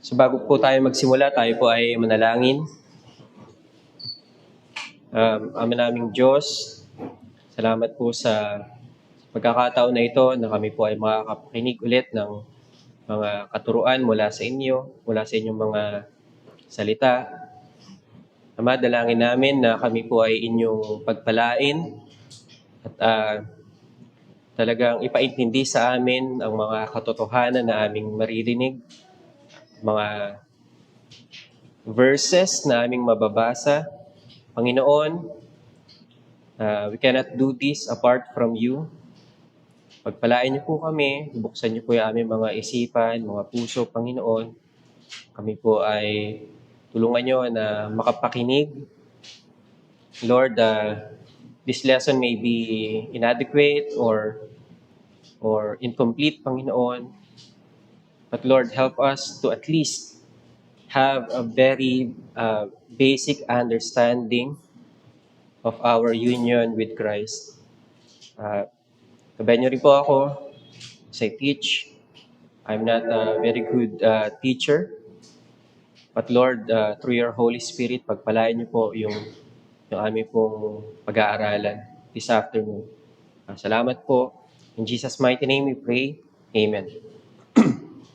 So bago po tayo magsimula, tayo po ay manalangin. Ama naming Diyos, salamat po sa pagkakataon na ito na kami po ay makakapakinig ulit ng mga katuruan mula sa inyo, mula sa inyong mga salita. Ama, dalangin namin na kami po ay inyong pagpalain at talagang ipaintindi sa amin ang mga katotohanan na aming maririnig, mga verses na aming mababasa. Panginoon, we cannot do this apart from you. Pagpalain niyo po kami, buksan niyo po yung aming mga isipan, mga puso, Panginoon. Kami po ay tulungan niyo na makapakinig. Lord, this lesson may be inadequate or incomplete, Panginoon. But Lord, help us to at least have a very basic understanding of our union with Christ. Gabayan niyo rin po ako as I teach. I'm not a very good teacher. But Lord, through your Holy Spirit, pagpalain niyo po yung aming pong pag-aaralan this afternoon. Salamat po. In Jesus' mighty name we pray. Amen.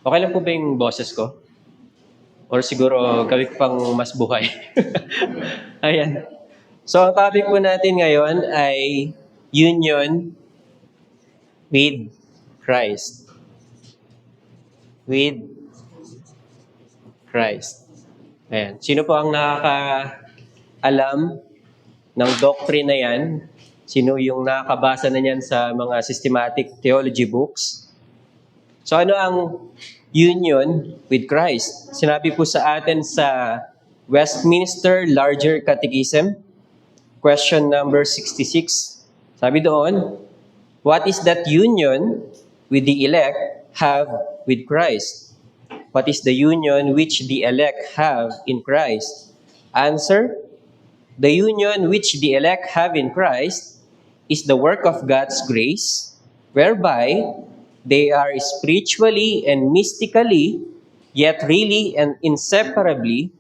Okay lang po ba yung boses ko? Or siguro gawin ko pang mas buhay? Ayan. So ang topic po natin ngayon ay union with Christ. With Christ. Ayan. Sino po ang nakakaalam ng doctrine na yan? Sino yung nakakabasa na yan sa mga systematic theology books? So ano ang union with Christ? Sinabi po sa atin sa Westminster Larger Catechism, question number 66. Sabi doon, what is that union with the elect have with Christ? What is the union which the elect have in Christ? Answer, the union which the elect have in Christ is the work of God's grace, whereby they are spiritually and mystically, yet really and inseparably,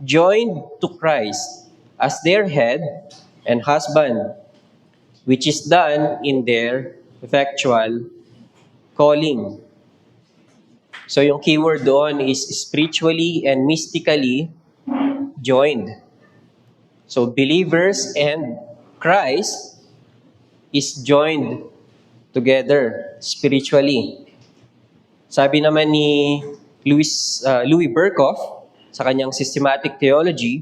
joined to Christ as their head and husband, which is done in their effectual calling. So yung keyword doon is spiritually and mystically joined. So believers and Christ is joined together spiritually. Sabi naman ni Louis Berkhof sa kanyang systematic theology,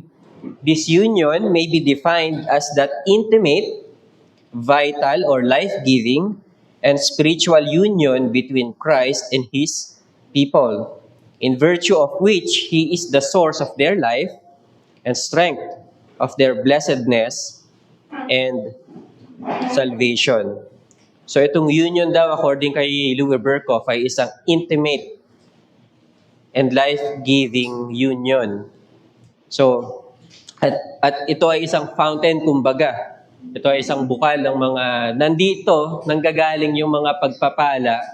this union may be defined as that intimate, vital or life-giving and spiritual union between Christ and His people, in virtue of which He is the source of their life and strength of their blessedness and salvation. So itong union daw, according kay Louis Berkhof, ay isang intimate and life-giving union. So, at ito ay isang fountain, kumbaga. Ito ay isang bukal ng mga nandito, nanggagaling yung mga pagpapala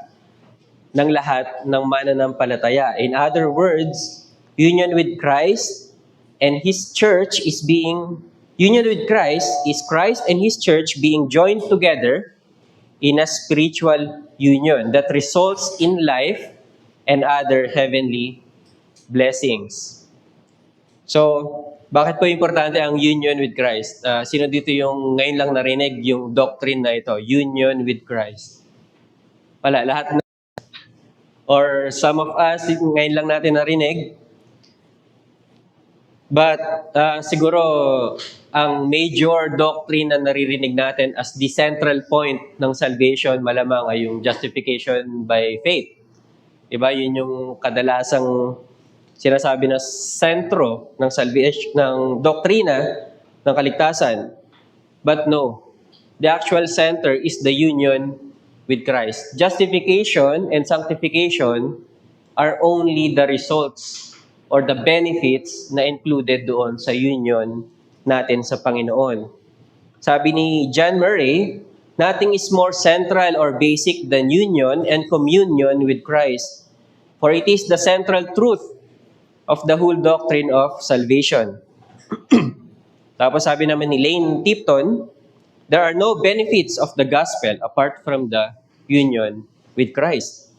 ng lahat ng mananampalataya. In other words, union with Christ and His church is union with Christ is Christ and His church being joined together in a spiritual union that results in life and other heavenly blessings. So, bakit po importante ang union with Christ? Sino dito yung ngayon lang narinig yung doctrine na ito, union with Christ? Wala, lahat na. Or some of us, ngayon lang natin narinig. But siguro, ang major doctrine na naririnig natin as the central point ng salvation, malamang ay yung justification by faith. Diba? Yun yung kadalasang sinasabi na sentro ng salvation, ng doktrina ng kaligtasan. But no, the actual center is the union with Christ. Justification and sanctification are only the results or the benefits na included doon sa union natin sa Panginoon. Sabi ni John Murray, nothing is more central or basic than union and communion with Christ. For it is the central truth of the whole doctrine of salvation. Tapos sabi naman ni Lane Tipton, there are no benefits of the gospel apart from the union with Christ.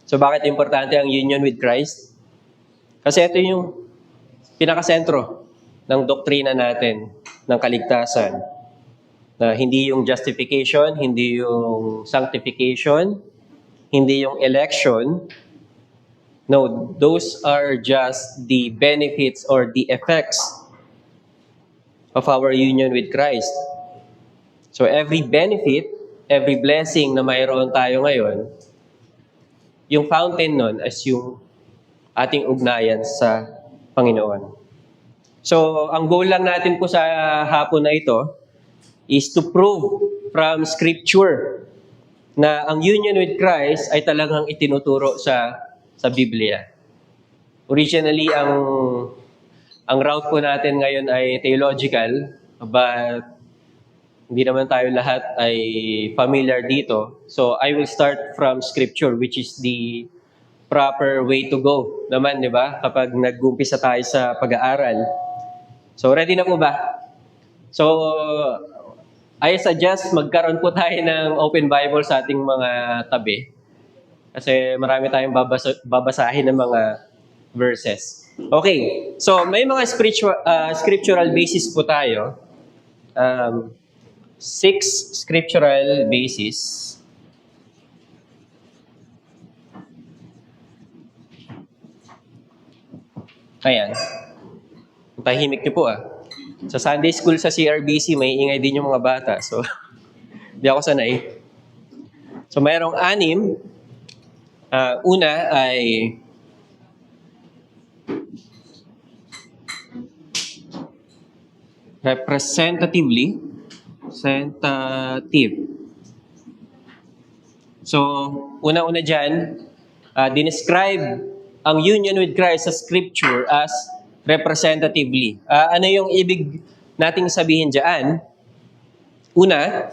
So bakit importante ang union with Christ? Kasi ito yung pinakasentro ng doktrina natin ng kaligtasan. Na hindi yung justification, hindi yung sanctification, hindi yung election. No, those are just the benefits or the effects of our union with Christ. So every benefit, every blessing na mayroon tayo ngayon, yung fountain nun as yung ating ugnayan sa Panginoon. So ang goal lang natin po sa hapon na ito is to prove from Scripture na ang union with Christ ay talagang itinuturo sa Biblia. Originally, ang route po natin ngayon ay theological, but hindi naman tayo lahat ay familiar dito. So I will start from Scripture, which is the proper way to go naman, di ba? Kapag nag-umpisa tayo sa pag-aaral. So ready na po ba? So I suggest magkaroon po tayo ng open Bible sa ating mga tabi. Kasi marami tayong babasahin ng mga verses. Okay, so may mga scriptural basis po tayo. 6 scriptural basis. Ayan. Tahimik niyo po Sa Sunday school sa CRBC, may ingay din yung mga bata. So, di ako sanay. So, mayroong 6. Una ay representative. So, una-una dyan, dinescribe ang union with Christ sa Scripture as representatively. Ano yung ibig nating sabihin dyan? Una,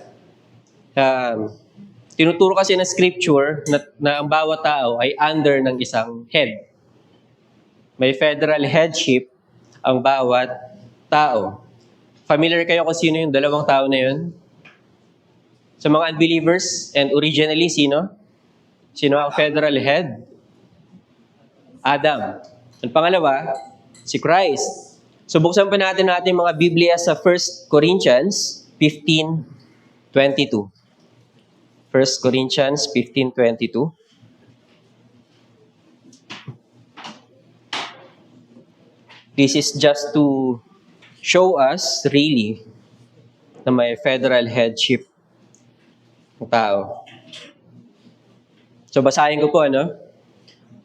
tinuturo kasi ng Scripture na ang bawat tao ay under ng isang head. May federal headship ang bawat tao. Familiar kayo kung sino yung dalawang tao na yun? Sa mga unbelievers, and originally, sino? Sino ang federal head? Adam. Ang pangalawa, si Christ. So buksan pa natin mga Biblia sa 1 Corinthians 15:22. 1 Corinthians 15:22. This is just to show us really na may federal headship ng tao. So basahin ko po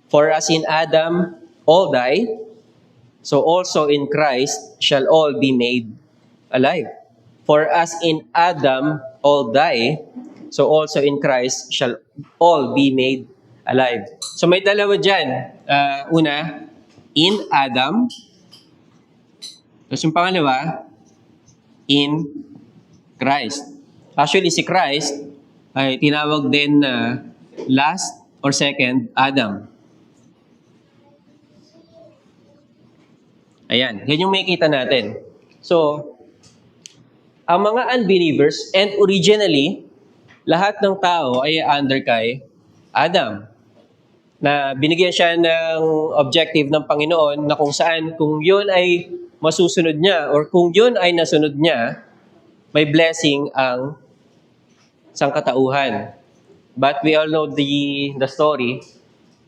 For as in Adam all die, so also in Christ shall all be made alive. For as in Adam all die, so also in Christ shall all be made alive. So may dalawa dyan. Una, in Adam. Tapos yung pangalawa, in Christ. Actually, si Christ ay tinawag din na last or second Adam. Ayan, yan yung makikita natin. So, ang mga unbelievers, and originally, lahat ng tao ay under kay Adam. Na binigyan siya ng objective ng Panginoon na kung saan, kung yun ay masusunod niya or kung yun ay nasunod niya, may blessing ang sangkatauhan. But we all know the story.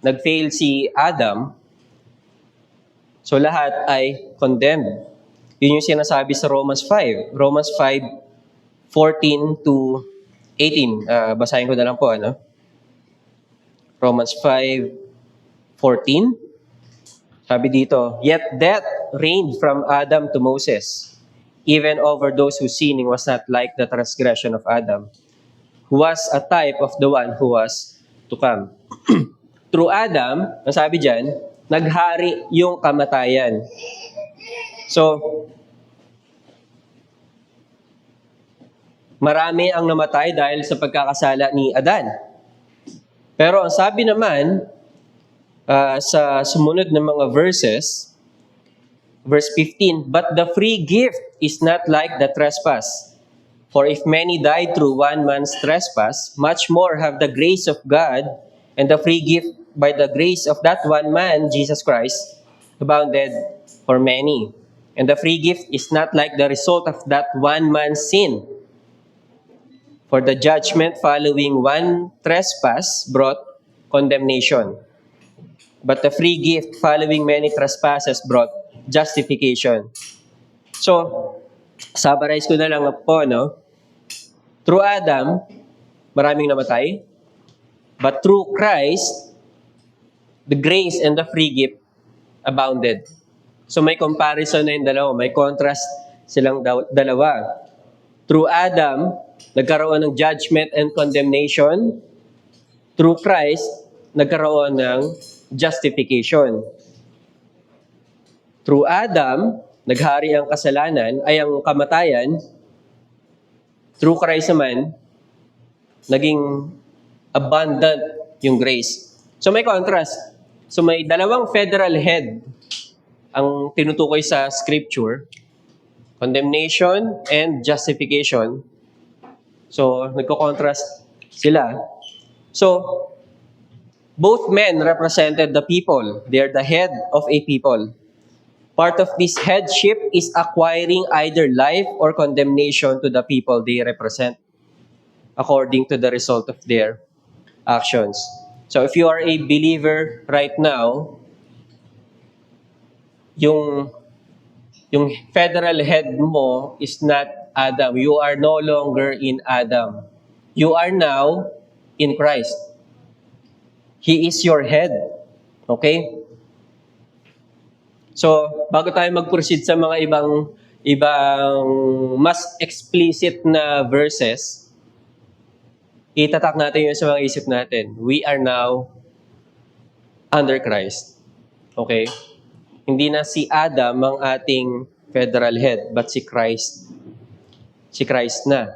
Nag-fail si Adam, so lahat ay condemned. Yun yung sinasabi sa Romans 5. Romans 5:14 to 18. Basahin ko na lang po, Romans 5:14. Sabi dito, Yet death reigned from Adam to Moses, even over those whose sinning was not like the transgression of Adam, who was a type of the one who was to come. Through Adam, ang sabi dyan, naghari yung kamatayan. So, marami ang namatay dahil sa pagkakasala ni Adan. Pero ang sabi naman sa sumunod na mga verses, verse 15, "But the free gift is not like the trespass. For if many died through one man's trespass, much more have the grace of God and the free gift by the grace of that one man, Jesus Christ, abounded for many. And the free gift is not like the result of that one man's sin. For the judgment following one trespass brought condemnation. But the free gift following many trespasses brought justification." So, summarize ko na lang po, no? Through Adam, maraming namatay. But through Christ, the grace and the free gift abounded. So may comparison na yung dalawa. May contrast silang dalawa. Through Adam, nagkaroon ng judgment and condemnation. Through Christ, nagkaroon ng justification. Through Adam, naghari ang kasalanan, ay ang kamatayan. Through Christ naman, naging abundant yung grace. So may contrast. So may dalawang federal head ang tinutukoy sa scripture. Condemnation and justification. So nagko-contrast sila. So both men represented the people. They are the head of a people. Part of this headship is acquiring either life or condemnation to the people they represent according to the result of their actions. So if you are a believer right now, yung federal head mo is not Adam. You are no longer in Adam. You are now in Christ. He is your head. Okay? So, bago tayo mag-proceed sa mga ibang mas explicit na verses, itatak natin yun sa mga isip natin. We are now under Christ. Okay? Hindi na si Adam ang ating federal head, but si Christ. Si Christ na.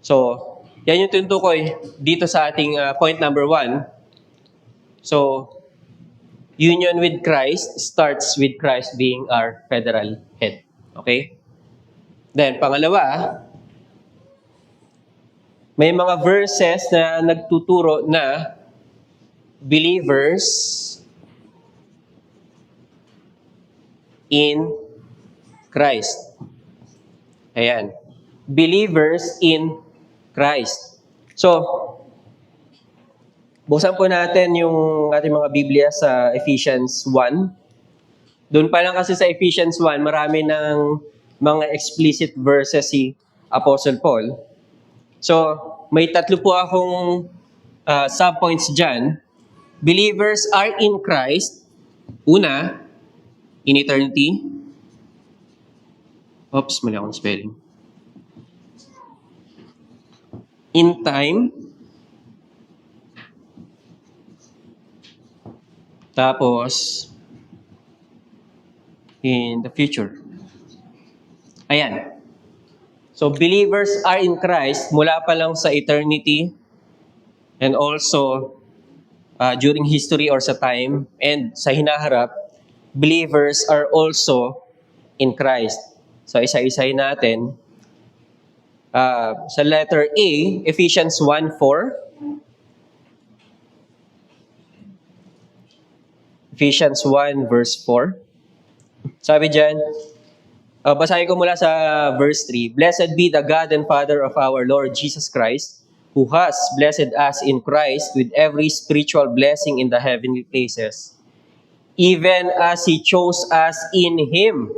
So, yan yung tinutukoy dito sa ating point number 1. So, union with Christ starts with Christ being our federal head. Okay? Then, pangalawa, may mga verses na nagtuturo na believers in Christ. Ayan. Believers in Christ. So, buksan po natin yung ating mga Biblia sa Ephesians 1. Doon pa lang kasi sa Ephesians 1, marami ng mga explicit verses si Apostle Paul. So, may tatlo po akong subpoints dyan. Believers are in Christ. Una, in eternity. Oops, mali akong spelling. In time. Tapos, in the future. Ayan. So, believers are in Christ mula pa lang sa eternity and also during history or sa time and sa hinaharap, believers are also in Christ. So, isa-isahin natin. Sa letter A, Ephesians 1:4. Ephesians 1 verse 4. Sabi dyan, basahin ko mula sa verse 3. "Blessed be the God and Father of our Lord Jesus Christ, who has blessed us in Christ with every spiritual blessing in the heavenly places, even as He chose us in Him.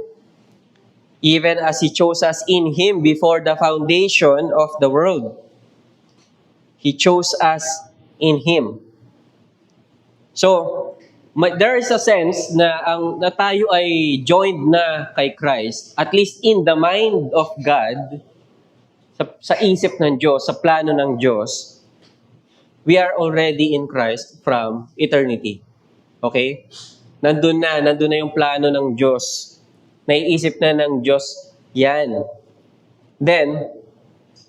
Even as He chose us in Him before the foundation of the world. He chose us in Him." So, there is a sense na na tayo ay joined na kay Christ, at least in the mind of God, sa isip ng Diyos, sa plano ng Diyos, we are already in Christ from eternity. Okay? Nandun na yung plano ng Diyos. Naiisip na ng Diyos yan. Then,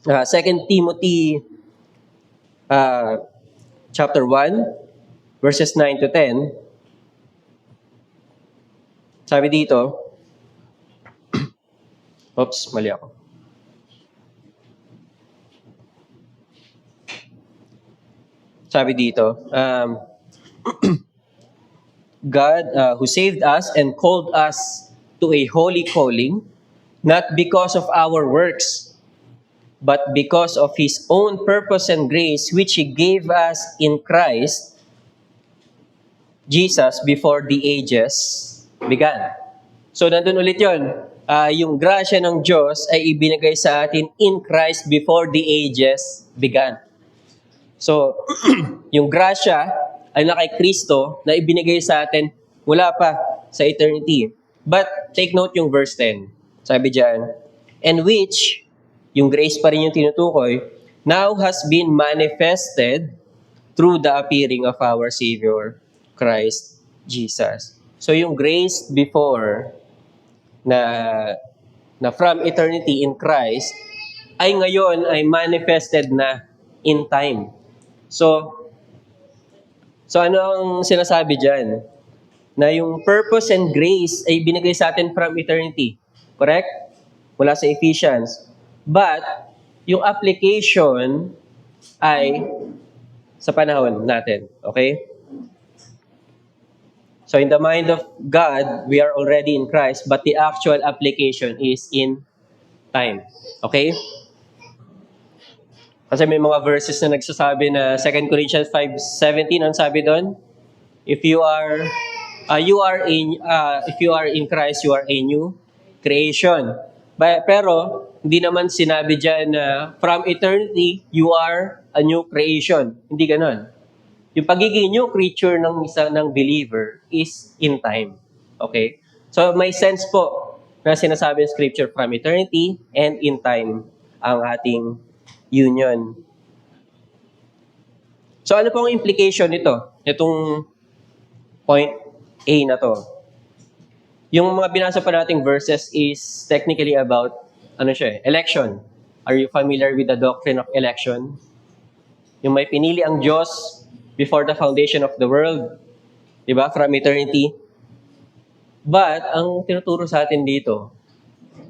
2 Timothy chapter 1, verses 9 to 10, sabi dito, oops, mali ako. Sabi dito, God who saved us and called us to a holy calling, not because of our works, but because of His own purpose and grace, which He gave us in Christ Jesus before the ages began. So, nandun ulit yun. Yung grasya ng Diyos ay ibinigay sa atin in Christ before the ages began. So, yung grasya ay na kay Kristo na ibinigay sa atin wala pa sa eternity. But, take note yung verse 10. Sabi dyan, and which, yung grace pa rin yung tinutukoy, now has been manifested through the appearing of our Savior, Christ Jesus. So, yung grace before na from eternity in Christ ay ngayon ay manifested na in time. So ano ang sinasabi dyan? Na yung purpose and grace ay binigay sa atin from eternity. Correct? Mula sa Ephesians. But, yung application ay sa panahon natin. Okay? So in the mind of God, we are already in Christ, but the actual application is in time. Okay? Kasi may mga verses na nagsasabi na 2 Corinthians 5:17, ang sabi doon, if you are in Christ, you are a new creation. Pero hindi naman sinabi diyan na from eternity you are a new creation. Hindi ganoon. Yung pagiging new creature ng ng believer is in time. Okay? So may sense po na sinasabi ng scripture from eternity and in time ang ating union. So ano po ang implication nito? Itong point A na to. Yung mga binasa pa nating verses is technically about election. Are you familiar with the doctrine of election? Yung may pinili ang Diyos before the foundation of the world, di ba? From eternity. But ang tinuturo sa atin dito,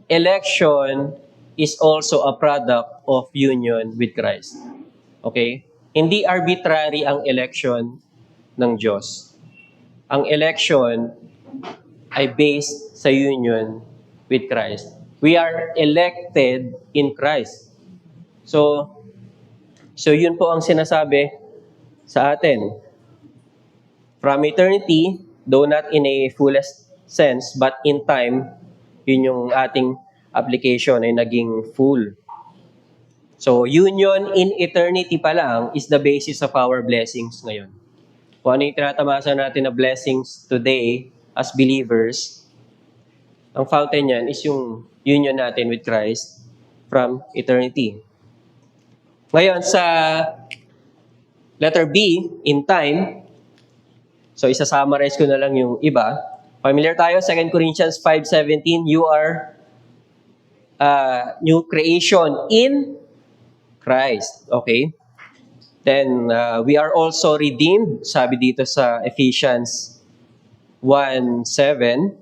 election is also a product of union with Christ. Okay? Hindi arbitrary ang election ng Diyos. Ang election ay based sa union with Christ. We are elected in Christ. So yun po ang sinasabi sa atin. From eternity, though not in a fullest sense, but in time, yun yung ating application ay naging full. So, union in eternity pa lang is the basis of our blessings ngayon. Kung ano yung tinatamasa natin na blessings today as believers, ang fountain yan is yung union natin with Christ from eternity. Ngayon, sa letter B, in time, so isa-summarize ko na lang yung iba. Familiar tayo, 2 Corinthians 5:17, you are new creation in Christ. Okay? Then, we are also redeemed, sabi dito sa Ephesians 1:7.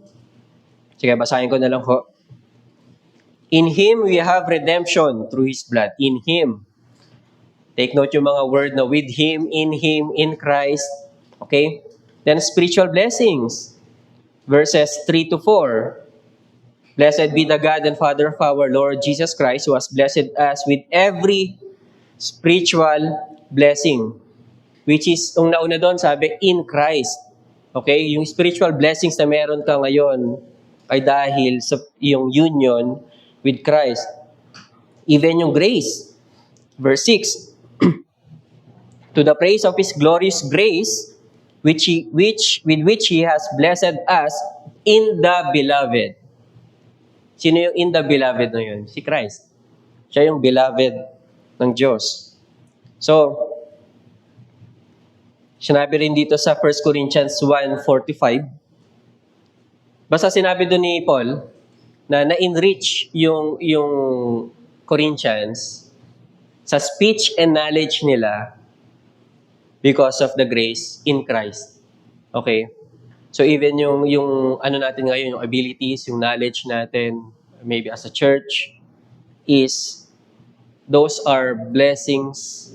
Sige, basahin ko na lang ho. In Him we have redemption through His blood. In Him. Take note yung mga word na with Him, in Christ. Okay? Then spiritual blessings. Verses 3 to 4. Blessed be the God and Father of our Lord Jesus Christ, who has blessed us with every spiritual blessing. Which is, yung nauna doon, sabi, in Christ. Okay? Yung spiritual blessings na meron ka ngayon ay dahil sa yung union with Christ. Even yung grace. Verse 6. To the praise of His glorious grace, with which He has blessed us in the Beloved. Sino yung in the Beloved na yun? Si Christ. Siya yung beloved ng Diyos. So, sinabi rin dito sa 1 Corinthians 1:45, basta sinabi doon ni Paul na na-enrich yung Corinthians sa speech and knowledge nila because of the grace in Christ. Okay? So even yung ano natin ngayon, yung abilities, yung knowledge natin, maybe as a church, is those are blessings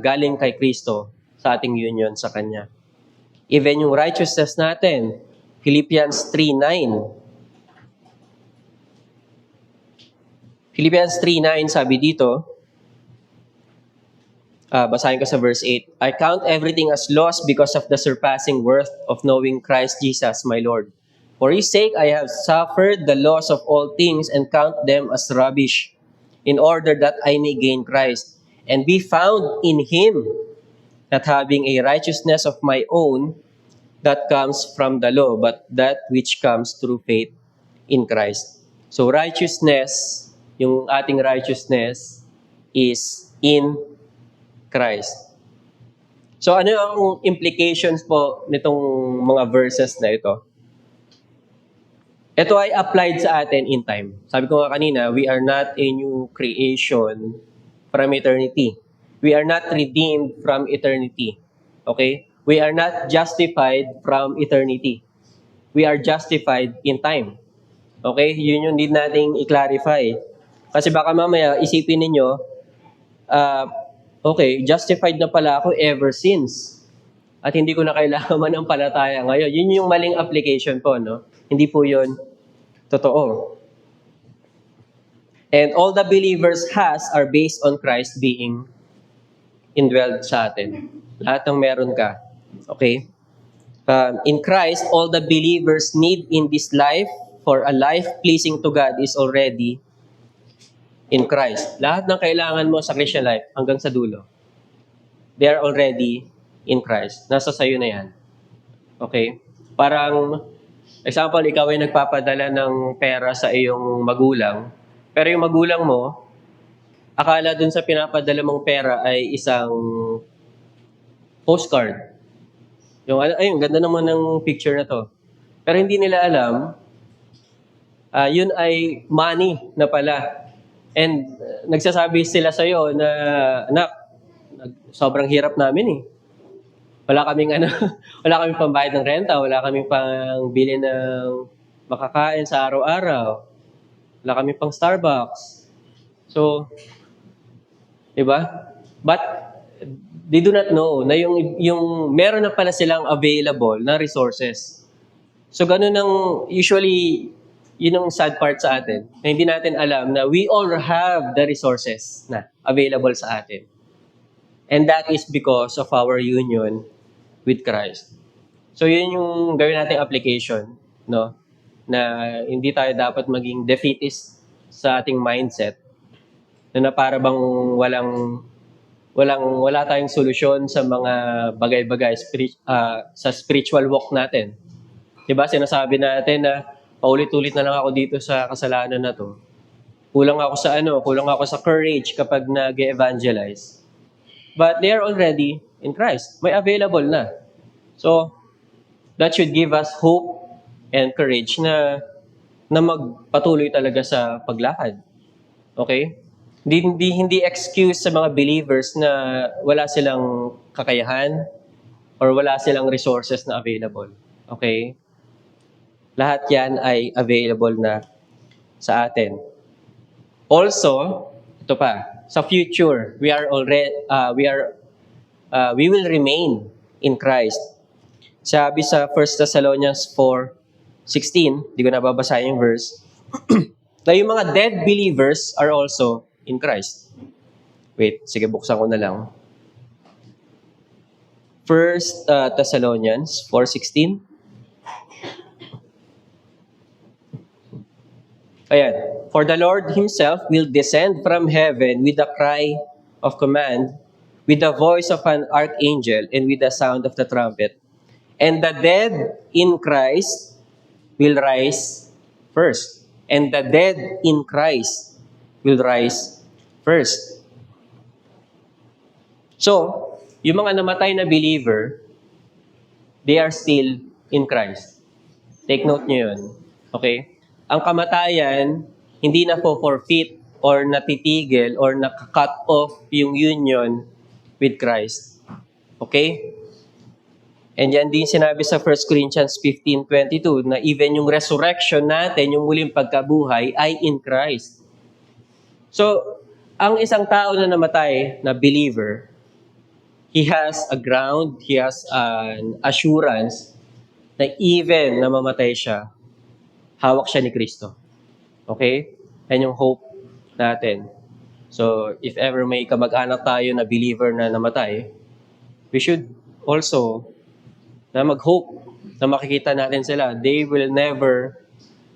galing kay Kristo sa ating union sa Kanya. Even yung righteousness natin, Philippians 3:9. Philippians 3:9 sabi dito, basahin ko sa verse 8. I count everything as loss because of the surpassing worth of knowing Christ Jesus my Lord. For His sake I have suffered the loss of all things and count them as rubbish, in order that I may gain Christ and be found in Him, not having a righteousness of my own that comes from the law, but that which comes through faith in Christ. So righteousness, yung ating righteousness is in Christ. So ano ang implications po nitong mga verses na ito? Ito ay applied sa atin in time. Sabi ko nga kanina, we are not a new creation from eternity. We are not redeemed from eternity. Okay? We are not justified from eternity. We are justified in time. Okay? Yun yung need nating i-clarify. Kasi baka mamaya isipin ninyo, okay, justified na pala ako ever since. At hindi ko na kailangan manampalataya ngayon. Yun yung maling application po, no? Hindi po yun totoo. And all the believers has are based on Christ being indwelled sa atin. Lahat ng meron ka. Okay? In Christ, all the believers need in this life for a life pleasing to God is already in Christ. Lahat ng kailangan mo sa Christian life hanggang sa dulo, they are already in Christ. Nasa sayo na yan. Okay? Parang, example, ikaw ay nagpapadala ng pera sa iyong magulang, pero yung magulang mo, akala dun sa pinapadala mong pera ay isang postcard. Ayun, ganda naman ng picture na to. Pero hindi nila alam, yun ay money na pala. And nagsasabi sila sa'yo na, anak, sobrang hirap namin eh. Wala kaming wala kaming pambayad ng renta, wala kaming pangbili ng makakain sa araw-araw. Wala kaming pang Starbucks. So, di ba? But they do not know na yung meron na pala silang available na resources. So ganun ang usually yun ang sad part sa atin, na hindi natin alam na we all have the resources na available sa atin. And that is because of our union with Christ. So yun yung gawin nating application, no? Na hindi tayo dapat maging defeatist sa ating mindset. Na para bang wala tayong solusyon sa mga bagay-bagay sa spiritual walk natin. 'Di ba? Sinasabi natin na paulit-ulit na lang ako dito sa kasalanan na 'to. Kulang ako sa courage kapag nag-evangelize. But they are already in Christ. May available na. So, that should give us hope and courage na magpatuloy talaga sa paglakad. Okay? Hindi excuse sa mga believers na wala silang kakayahan or wala silang resources na available. Okay? Lahat yan ay available na sa atin. Also, ito pa, sa future, we will remain in Christ. Sabi sa 1 Thessalonians 4:16, di ko nababasahin yung verse, na yung mga dead believers are also in Christ. Wait, sige, buksan ko na lang. 1 Thessalonians 4:16. Ayan. For the Lord Himself will descend from heaven with a cry of command, with the voice of an archangel, and with the sound of the trumpet. And the dead in Christ will rise first. And the dead in Christ will rise first. So, yung mga namatay na believer, they are still in Christ. Take note nyo yun. Okay? Ang kamatayan, hindi na po forfeit or natitigil or nakakat off yung union with Christ. Okay? And yan din sinabi sa 1 Corinthians 15:22 na even yung resurrection natin, yung muling pagkabuhay, ay in Christ. So, ang isang tao na namatay na believer, he has a ground, he has an assurance na even na mamatay siya, hawak siya ni Kristo. Okay? Yan yung hope natin. So, if ever may kamag-anak tayo na believer na namatay, we should also na mag-hope na makikita natin sila. They will never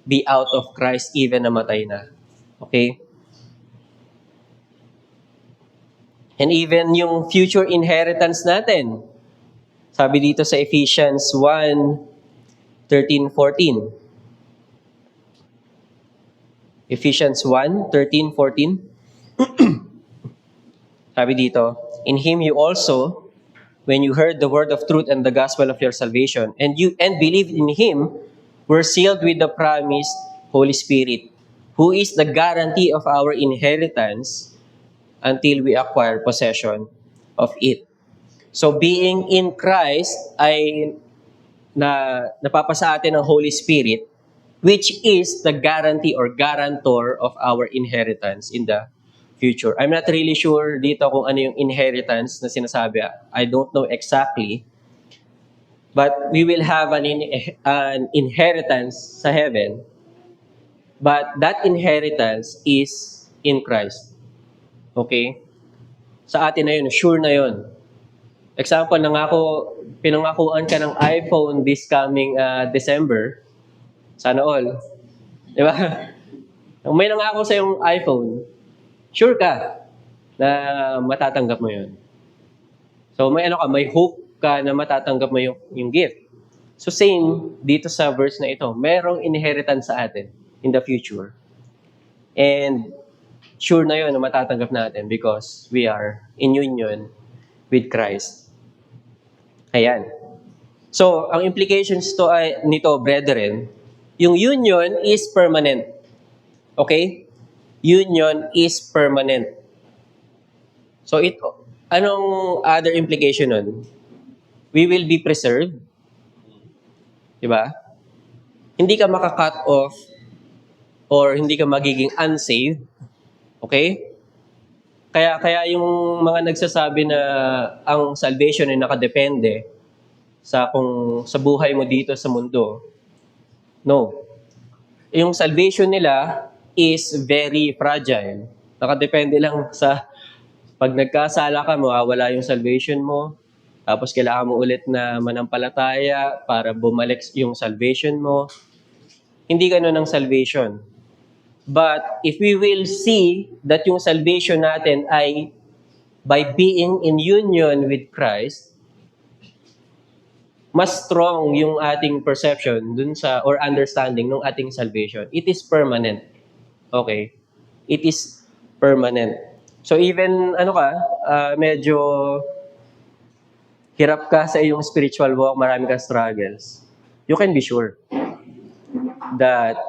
be out of Christ even namatay na. Okay? And even yung future inheritance natin. Sabi dito sa Ephesians 1:13-14. Ephesians 1:13-14. Sabi dito, in Him you also, when you heard the word of truth and the gospel of your salvation, and believed in Him, were sealed with the promised Holy Spirit, who is the guarantee of our inheritance until we acquire possession of it. So being in Christ ay napapasa atin ng Holy Spirit, which is the guarantee or guarantor of our inheritance in the future. I'm not really sure dito kung ano yung inheritance na sinasabi. I don't know exactly. But we will have an inheritance sa heaven. But that inheritance is in Christ. Okay? Sa atin na yun, sure na yun. Example, pinangakuan ka ng iPhone this coming December. Sana all. Di ba? Kung may nangako sa yung iPhone, sure ka na matatanggap mo yun. So may hope ka na matatanggap mo yung gift. So same dito sa verse na ito, merong inheritance sa atin in the future. And sure na yun na matatanggap natin because we are in union with Christ. Ayan. So, ang implications nito, brethren, yung union is permanent. Okay? Union is permanent. So, anong other implication nun? We will be preserved. Diba? Hindi ka maka-cut off or hindi ka magiging unsaved. Okay? Kaya yung mga nagsasabi na ang salvation ay nakadepende sa buhay mo dito sa mundo. No. Yung salvation nila is very fragile. Nakadepende lang sa pag nagkasala ka, mawawala yung salvation mo. Tapos kailangan mo ulit na manampalataya para bumalik yung salvation mo. Hindi ganoon ang salvation. But if we will see that yung salvation natin ay by being in union with Christ, mas strong yung ating perception dun or understanding ng ating salvation. It is permanent. Okay? It is permanent. So even medyo hirap ka sa iyong spiritual walk, marami kang struggles, you can be sure that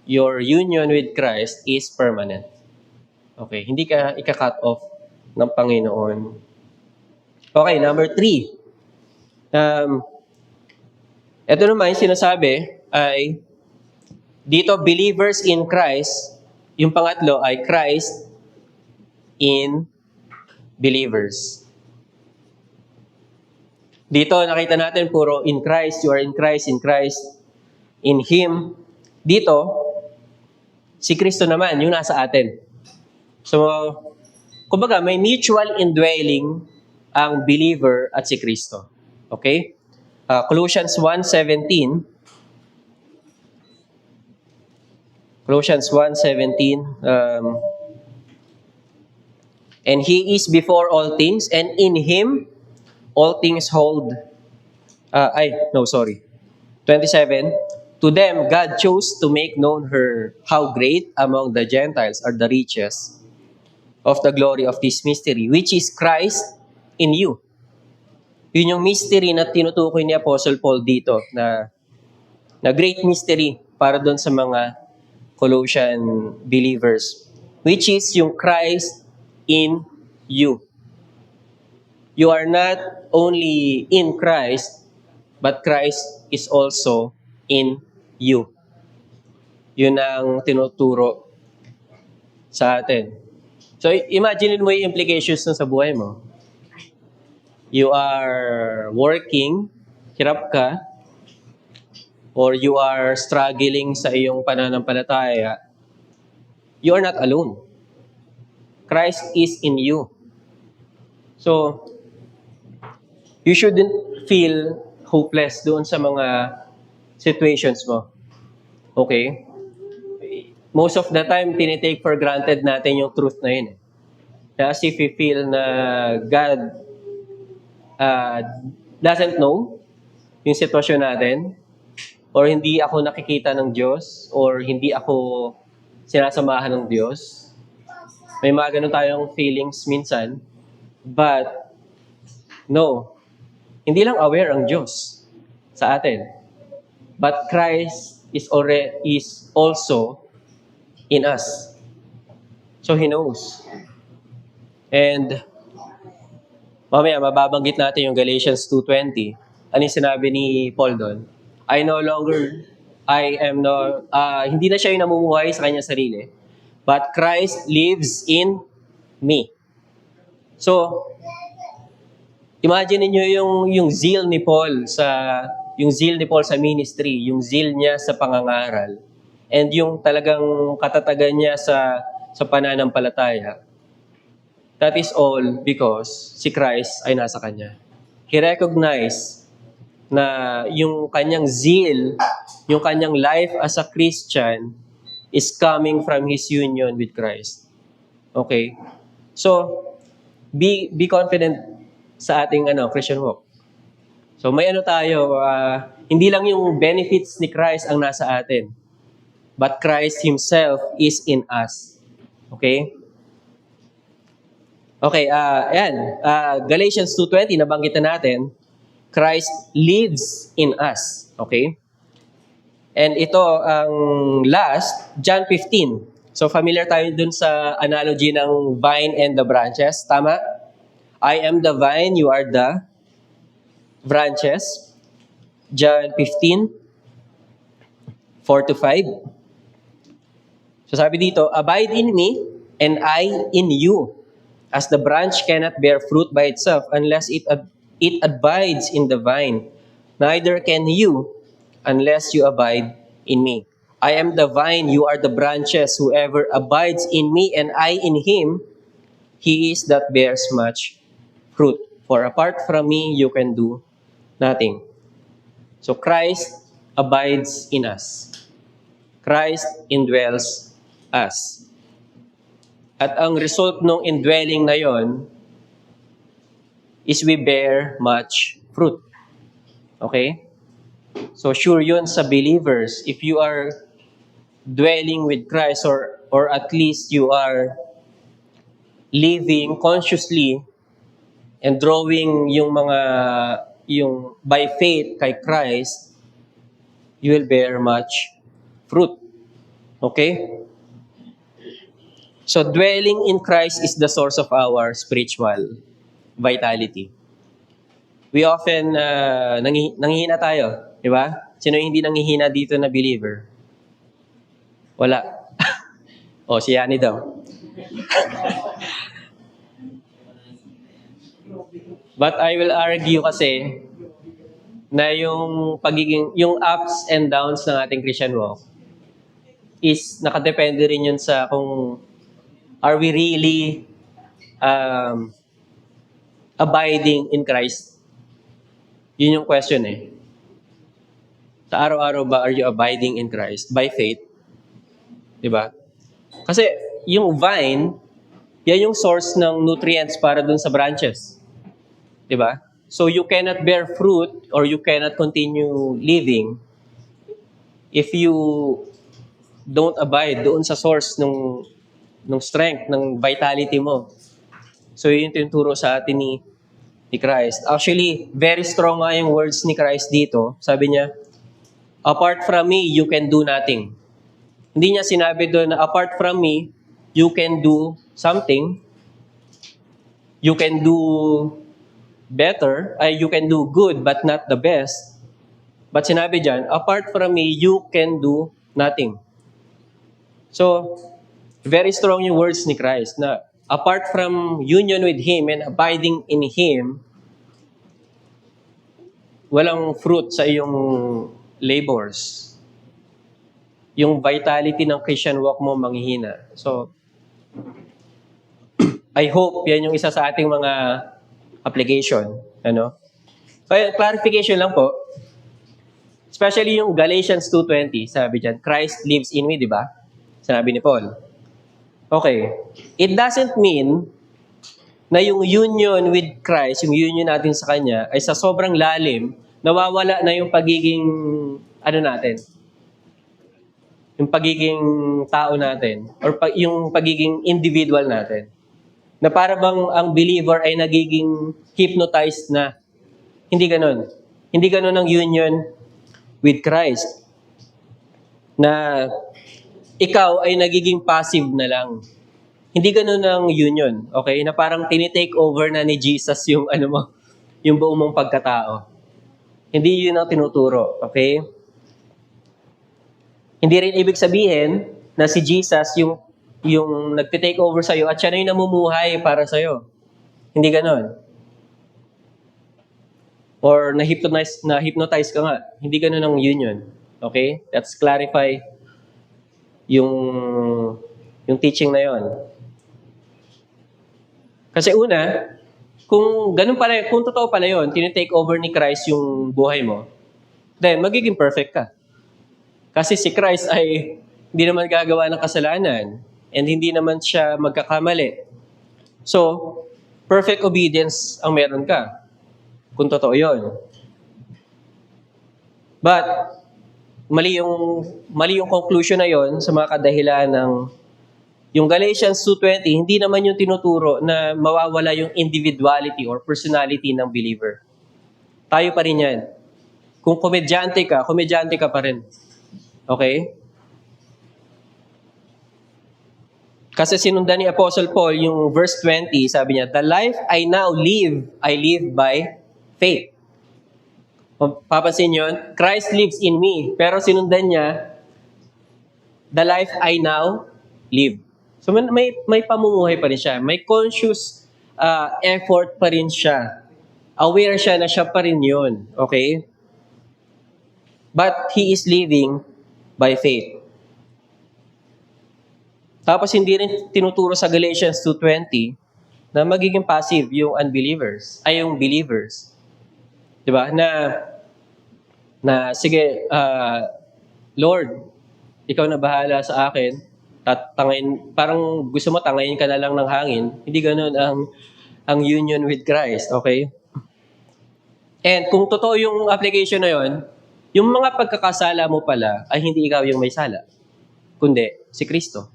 your union with Christ is permanent. Okay, hindi ka ika-cut off ng Panginoon. Okay, number 3. Ito naman yung sinasabi ay dito believers in Christ. Yung pangatlo ay Christ in believers. Dito nakita natin puro in Christ, you are in Christ, in Him. Dito, si Kristo naman, yung nasa atin. So, kumbaga, may mutual indwelling ang believer at si Kristo. Okay? Colossians 1:17. Colossians 1:17. And He is before all things, and in Him all things hold. 27. To them, God chose to make known how great among the Gentiles are the riches of the glory of this mystery, which is Christ in you. Yun yung mystery na tinutukoy ni Apostle Paul dito, na great mystery para doon sa mga Colossian believers, which is yung Christ in you. you are not only in Christ, but Christ is also in you. Yun ang tinuturo sa atin. So, imagine mo yung implications nun sa buhay mo. You are working, hirap ka, or you are struggling sa iyong pananampalataya, you are not alone. Christ is in you. So, you shouldn't feel hopeless doon sa mga situations mo. Okay? Most of the time, tinitake for granted natin yung truth na yun. As if we feel na God doesn't know yung sitwasyon natin, or hindi ako nakikita ng Diyos, or hindi ako sinasamahan ng Diyos. May mga ganun tayong feelings minsan, but no, hindi lang aware ang Diyos sa atin. But Christ is also in us. So He knows. And mamaya mababanggit natin yung Galatians 2:20. Ano yung sinabi ni Paul doon? Hindi na siya yung namumuhay sa kanyang sarili, but Christ lives in me. So, imagine niyo yung zeal ni Paul sa ministry, yung zeal niya sa pangangaral, and yung talagang katatagan niya sa pananampalataya. That is all because si Christ ay nasa kanya. He recognized na yung kanyang zeal, yung kanyang life as a Christian is coming from his union with Christ. Okay? So, be confident sa ating Christian walk. So, may tayo, hindi lang yung benefits ni Christ ang nasa atin, but Christ Himself is in us. Okay? Okay, Galatians 2:20, nabanggit na natin, Christ lives in us. Okay? And ito, ang last, John 15. So, familiar tayo dun sa analogy ng vine and the branches. Tama? I am the vine, you are the branches. John 15, 4-5. So, sabi dito, abide in me, and I in you. As the branch cannot bear fruit by itself unless it abides in the vine, neither can you unless you abide in me. I am the vine, you are the branches. Whoever abides in me and I in him, he is that bears much fruit. For apart from me, you can do nothing. So Christ abides in us. Christ indwells us. At ang result ng indwelling na yon is we bear much fruit. Okay? So sure yun sa believers. If you are dwelling with Christ or at least you are living consciously and drawing yung by faith kay Christ, you will bear much fruit. Okay? So dwelling in Christ is the source of our spiritual vitality. We often, nanghihina tayo, di ba? Sino yung hindi nanghihina dito na believer? Wala. O, si Yani daw. But I will argue kasi na yung ups and downs ng ating Christian walk is nakadepende rin yun sa kung are we really abiding in Christ? Yun yung question eh. Sa araw-araw ba, are you abiding in Christ by faith? Diba? Kasi yung vine, yan yung source ng nutrients para dun sa branches. Diba? So you cannot bear fruit or you cannot continue living if you don't abide doon sa source ng strength, ng vitality mo. So yun yung tinuturo sa atin ni Christ. Actually, very strong nga yung words ni Christ dito. Sabi niya, apart from me, you can do nothing. Hindi niya sinabi doon na apart from me, you can do something. You can do better, ay you can do good but not the best. But sinabi dyan, apart from me, you can do nothing. So, very strong yung words ni Christ na apart from union with Him and abiding in Him, walang fruit sa iyong labors. Yung vitality ng Christian walk mo manghihina. So, I hope yan yung isa sa ating mga application. Ano? Kaya clarification lang po, especially yung Galatians 2:20, sabi dyan, Christ lives in me, di ba? Sabi ni Paul. Okay. It doesn't mean na yung union with Christ, yung union natin sa Kanya, ay sa sobrang lalim, nawawala na yung pagiging, ano natin, yung pagiging tao natin, or yung pagiging individual natin. Na para bang ang believer ay nagiging hypnotized na. Hindi ganun. Hindi ganun ang union with Christ. Na ikaw ay nagiging passive na lang. Hindi ganun ang union, okay? Na parang tinitake over na ni Jesus yung ano mo, yung buong mong pagkatao. Hindi yun ang tinuturo, okay? Hindi rin ibig sabihin na si Jesus yung nagtitake over sa'yo at siya na yung namumuhay para sa'yo. Hindi ganun. Or na-hypnotize ka nga. Hindi ganun ang union. Okay? Let's clarify yung teaching na yon. Kasi una, kung ganun pala, kung totoo pala yun, tinitake over ni Christ yung buhay mo, then magiging perfect ka. Kasi si Christ ay hindi naman gagawa ng kasalanan and hindi naman siya magkakamali. So, perfect obedience ang meron ka. Kung totoo yun. But, mali yung conclusion na yon sa mga kadahilan ng yung Galatians 2:20, hindi naman yung tinuturo na mawawala yung individuality or personality ng believer. Tayo pa rin yan. Kung komedyante ka pa rin. Okay? Kasi sinundan ni Apostle Paul yung verse 20, sabi niya, the life I now live, I live by faith. Papansin yun, Christ lives in me. Pero sinundan niya, the life I now live. So may pamumuhay pa rin siya. May conscious effort pa rin siya. Aware siya na siya pa rin yun. Okay? But he is living by faith. Tapos hindi rin tinuturo sa Galatians 2:20 na magiging passive yung unbelievers, ay yung believers. 'Di ba? Na sige, Lord, ikaw na bahala sa akin. Tangayin, parang gusto mo tangayin ka na lang ng hangin. Hindi ganoon ang union with Christ, okay? And kung totoo yung application na 'yon, yung mga pagkakasala mo pala ay hindi ikaw yung may sala, kundi si Kristo.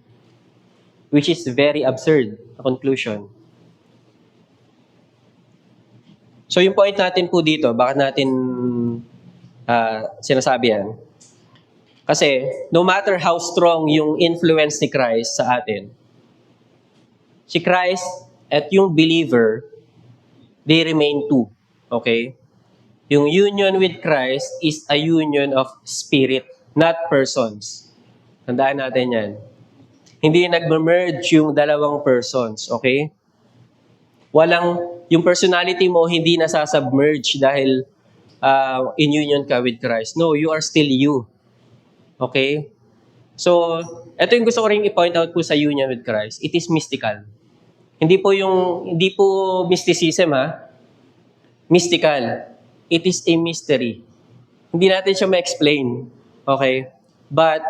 Which is very absurd, a conclusion. So yung point natin po dito, bakit natin sinasabi yan? Kasi no matter how strong yung influence ni Christ sa atin, si Christ at yung believer, they remain two. Okay? Yung union with Christ is a union of spirit, not persons. Tandaan natin yan. Hindi nagme-merge yung dalawang persons, okay? Yung personality mo hindi nasasubmerge dahil in union ka with Christ. No, you are still you. Okay? So, ito yung gusto ko rin i-point out po sa union with Christ. It is mystical. Hindi po mysticism ha. Mystical. It is a mystery. Hindi natin siya ma-explain. Okay? But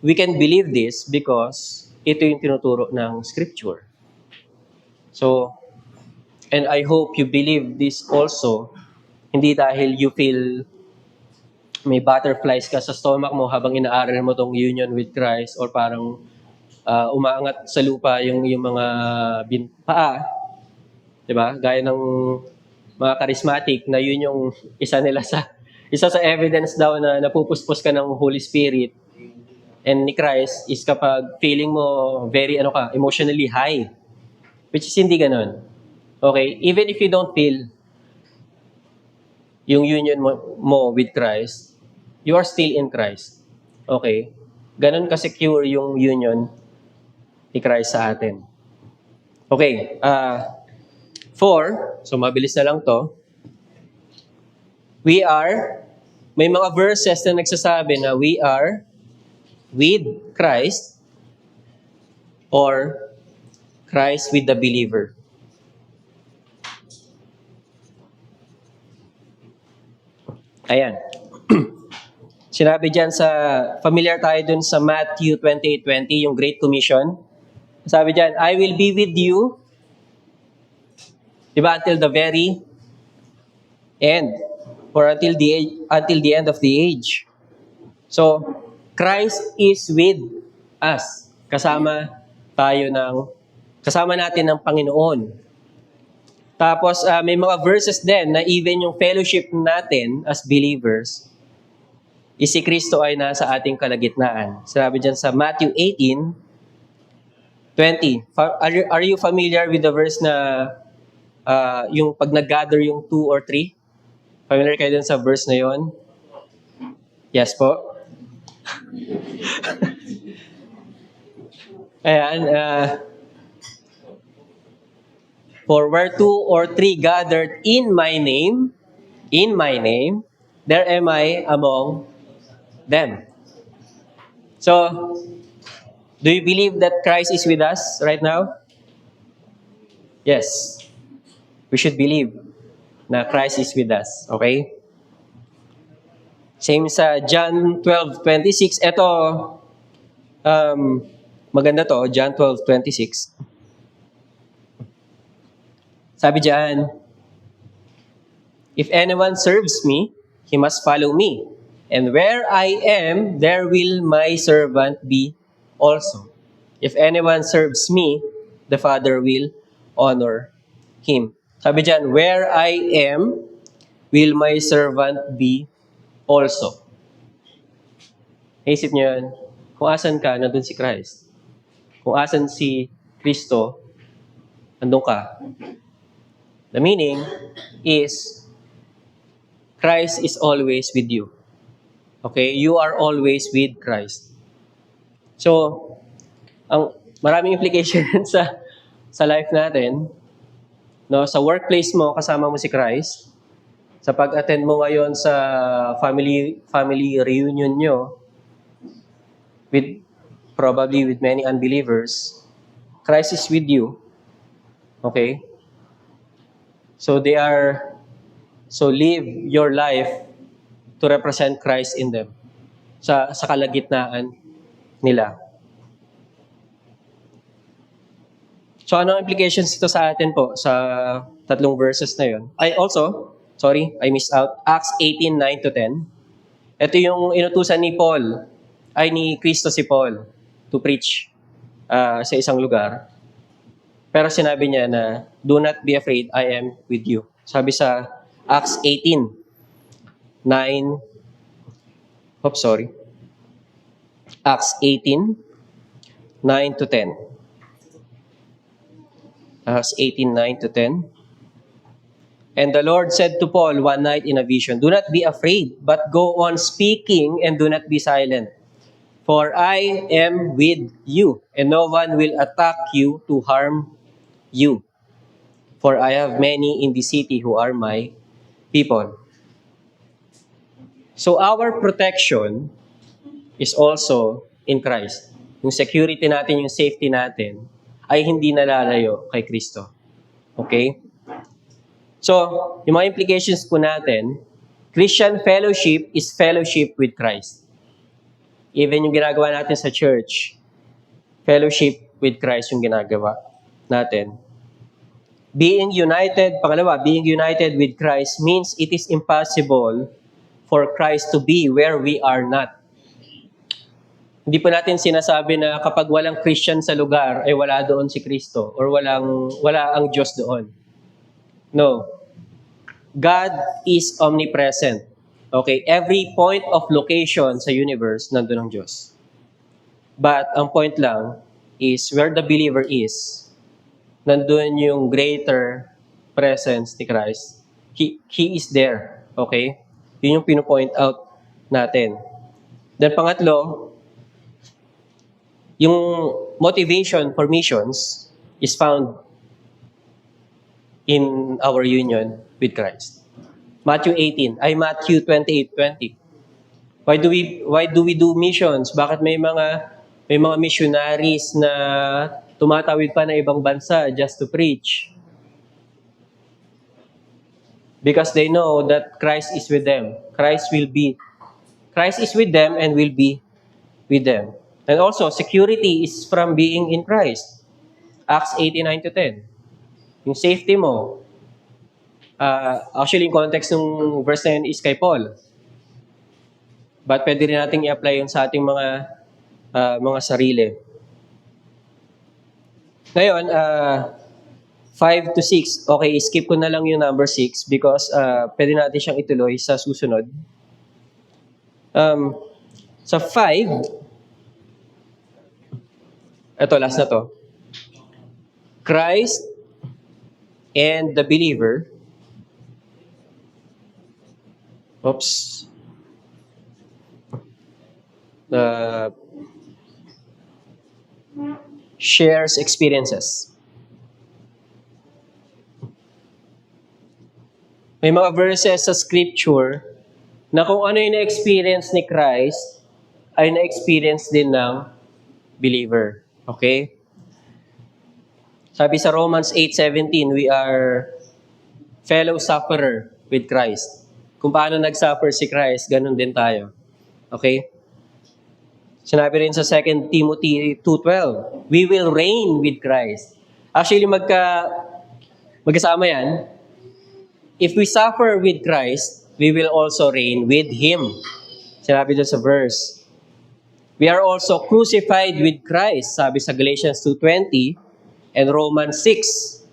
we can believe this because ito yung tinuturo ng Scripture. So, and I hope you believe this also, hindi dahil you feel may butterflies ka sa stomach mo habang inaaral mo tong union with Christ or parang umaangat sa lupa yung mga paa. Diba? Gaya ng mga charismatic na yun yung isa sa evidence daw na napupuspos ka ng Holy Spirit and ni Christ is kapag feeling mo very emotionally high. Which is hindi ganun. Okay? Even if you don't feel yung union mo with Christ, you are still in Christ. Okay? Ganun ka-secure yung union ni Christ sa atin. Okay. 4, so mabilis na lang to. May mga verses na nagsasabi na we are with Christ or Christ with the believer. Ayan. Sinabi dyan familiar tayo dun sa Matthew 28:20, yung Great Commission. Sabi dyan, I will be with you, diba, until the very end, or until the end of the age. So, Christ is with us. Kasama natin ng Panginoon. Tapos, may mga verses din na even yung fellowship natin as believers, si Kristo ay nasa ating kalagitnaan. Sabi dyan sa Matthew 18:20. Are you familiar with the verse na yung pag nag-gather yung 2 or 3? Familiar kayo dun sa verse na yon? Yes po? Ayan. For where 2 or 3 gathered in my name, there am I among them. So, do you believe that Christ is with us right now? Yes. We should believe na Christ is with us. Okay? Same sa John 12:26. Ito, maganda to, John 12:26. Sabi diyan, if anyone serves me, he must follow me. And where I am, there will my servant be also. If anyone serves me, the Father will honor him. Sabi diyan, where I am, will my servant be also. Isip niyo yan, kung asan ka, nandun si Christ. Kung asan si Kristo, nandun ka. The meaning is, Christ is always with you. Okay? You are always with Christ. So, maraming implication sa life natin. No, sa workplace mo, kasama mo si Christ. Sa pag-attend mo ngayon sa family reunion nyo, probably with many unbelievers, Christ is with you. Okay? So live your life to represent Christ in them. Sa kalagitnaan nila. So ano ang implications ito sa atin po sa tatlong verses na yun? I missed out. Acts 18:9-10. Ito yung inutusan ni Kristo si Paul to preach sa isang lugar. Pero sinabi niya na, do not be afraid, I am with you. Sabi sa Acts 18:9. Acts 18:9-10. Acts 18:9-10. And the Lord said to Paul one night in a vision, do not be afraid, but go on speaking and do not be silent. For I am with you, and no one will attack you to harm you. For I have many in the city who are my people. So our protection is also in Christ. Yung security natin, yung safety natin, ay hindi nalalayo kay Kristo. Okay? So, yung mga implications po natin, Christian fellowship is fellowship with Christ. Even yung ginagawa natin sa church, fellowship with Christ yung ginagawa natin. Being united with Christ means it is impossible for Christ to be where we are not. Hindi po natin sinasabi na kapag walang Christian sa lugar, ay wala doon si Kristo or wala ang Diyos doon. No. God is omnipresent. Okay? Every point of location sa universe, nandun ang Diyos. But ang point lang is where the believer is, nandun yung greater presence ni Christ. He is there. Okay? Yun yung pino-point out natin. Then pangatlo, yung motivation for missions is found in our union with Christ. Matthew 28:20. Why do we do missions? Bakit may mga missionaries na tumatawid pa ng ibang bansa just to preach? Because they know that Christ is with them. Christ is with them and will be with them. And also, security is from being in Christ. Acts 8:9-10. Yung safety mo, actually, yung context ng verse na yun is kay Paul. But pwede rin natin i-apply yun sa ating mga sarili. Ngayon, 5 to 6. Okay, skip ko na lang yung number 6 because pwede natin siyang ituloy sa susunod. Sa 5, ito, last na to. Christ and the believer, shares experiences. May mga verses sa scripture na kung ano yung na-experience ni Christ ay na-experience din ng believer. Okay? Sabi sa Romans 8:17, we are fellow sufferer with Christ. Kung paano nag-suffer si Christ, ganun din tayo. Okay? Sinabi rin sa 2 Timothy 2:12, we will reign with Christ. Actually, magkasama yan. If we suffer with Christ, we will also reign with Him. Sinabi doon sa verse. We are also crucified with Christ. Sabi sa Galatians 2:20 and Romans 6.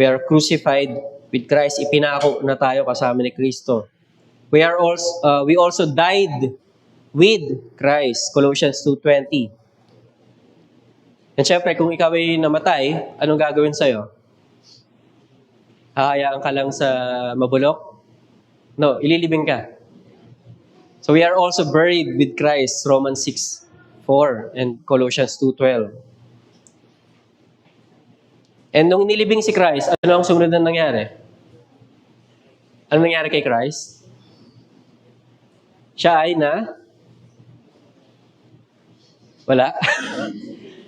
We are crucified with Christ. Ipinako na tayo kasama ni Kristo. We also died with Christ. Colossians 2:20. And syempre, kung ikaw ay namatay, anong gagawin sa'yo? Hahayaan ka lang sa mabulok? No, ililibing ka. So we are also buried with Christ, Romans 6:4 and Colossians 2:12. And nung nilibing si Christ, ano ang sumunod na nangyari? Ano nangyari kay Christ? Siya ay wala.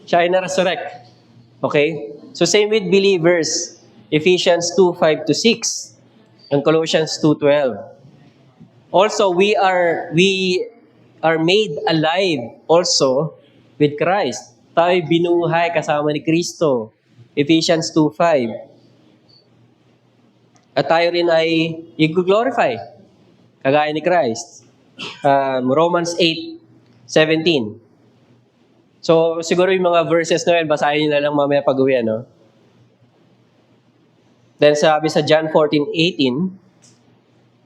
Siya ay na-resurrect. Okay? So same with believers. Ephesians 2:5-6 and Colossians 2:12. Also, we are made alive also with Christ. Tayo binuhay kasama ni Kristo. Ephesians 2:5. At tayo rin ay i-glorify kagaya ni Christ. Romans 8:17. So, siguro yung mga verses na yun, basahin nyo na lang mamaya pag-uwi, no? Then sabi sa John 14:18,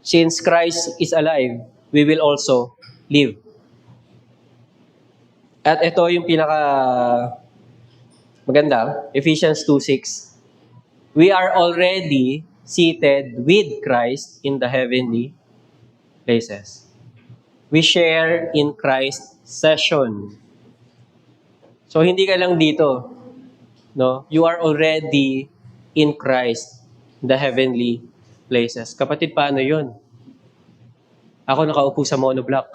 since Christ is alive, we will also live. At ito yung pinaka maganda, Ephesians 2:6. We are already seated with Christ in the heavenly places. We share in Christ's session. So hindi ka lang dito, no? You are already in Christ, the heavenly places. Kapatid, paano yun? Ako nakaupo sa monoblock.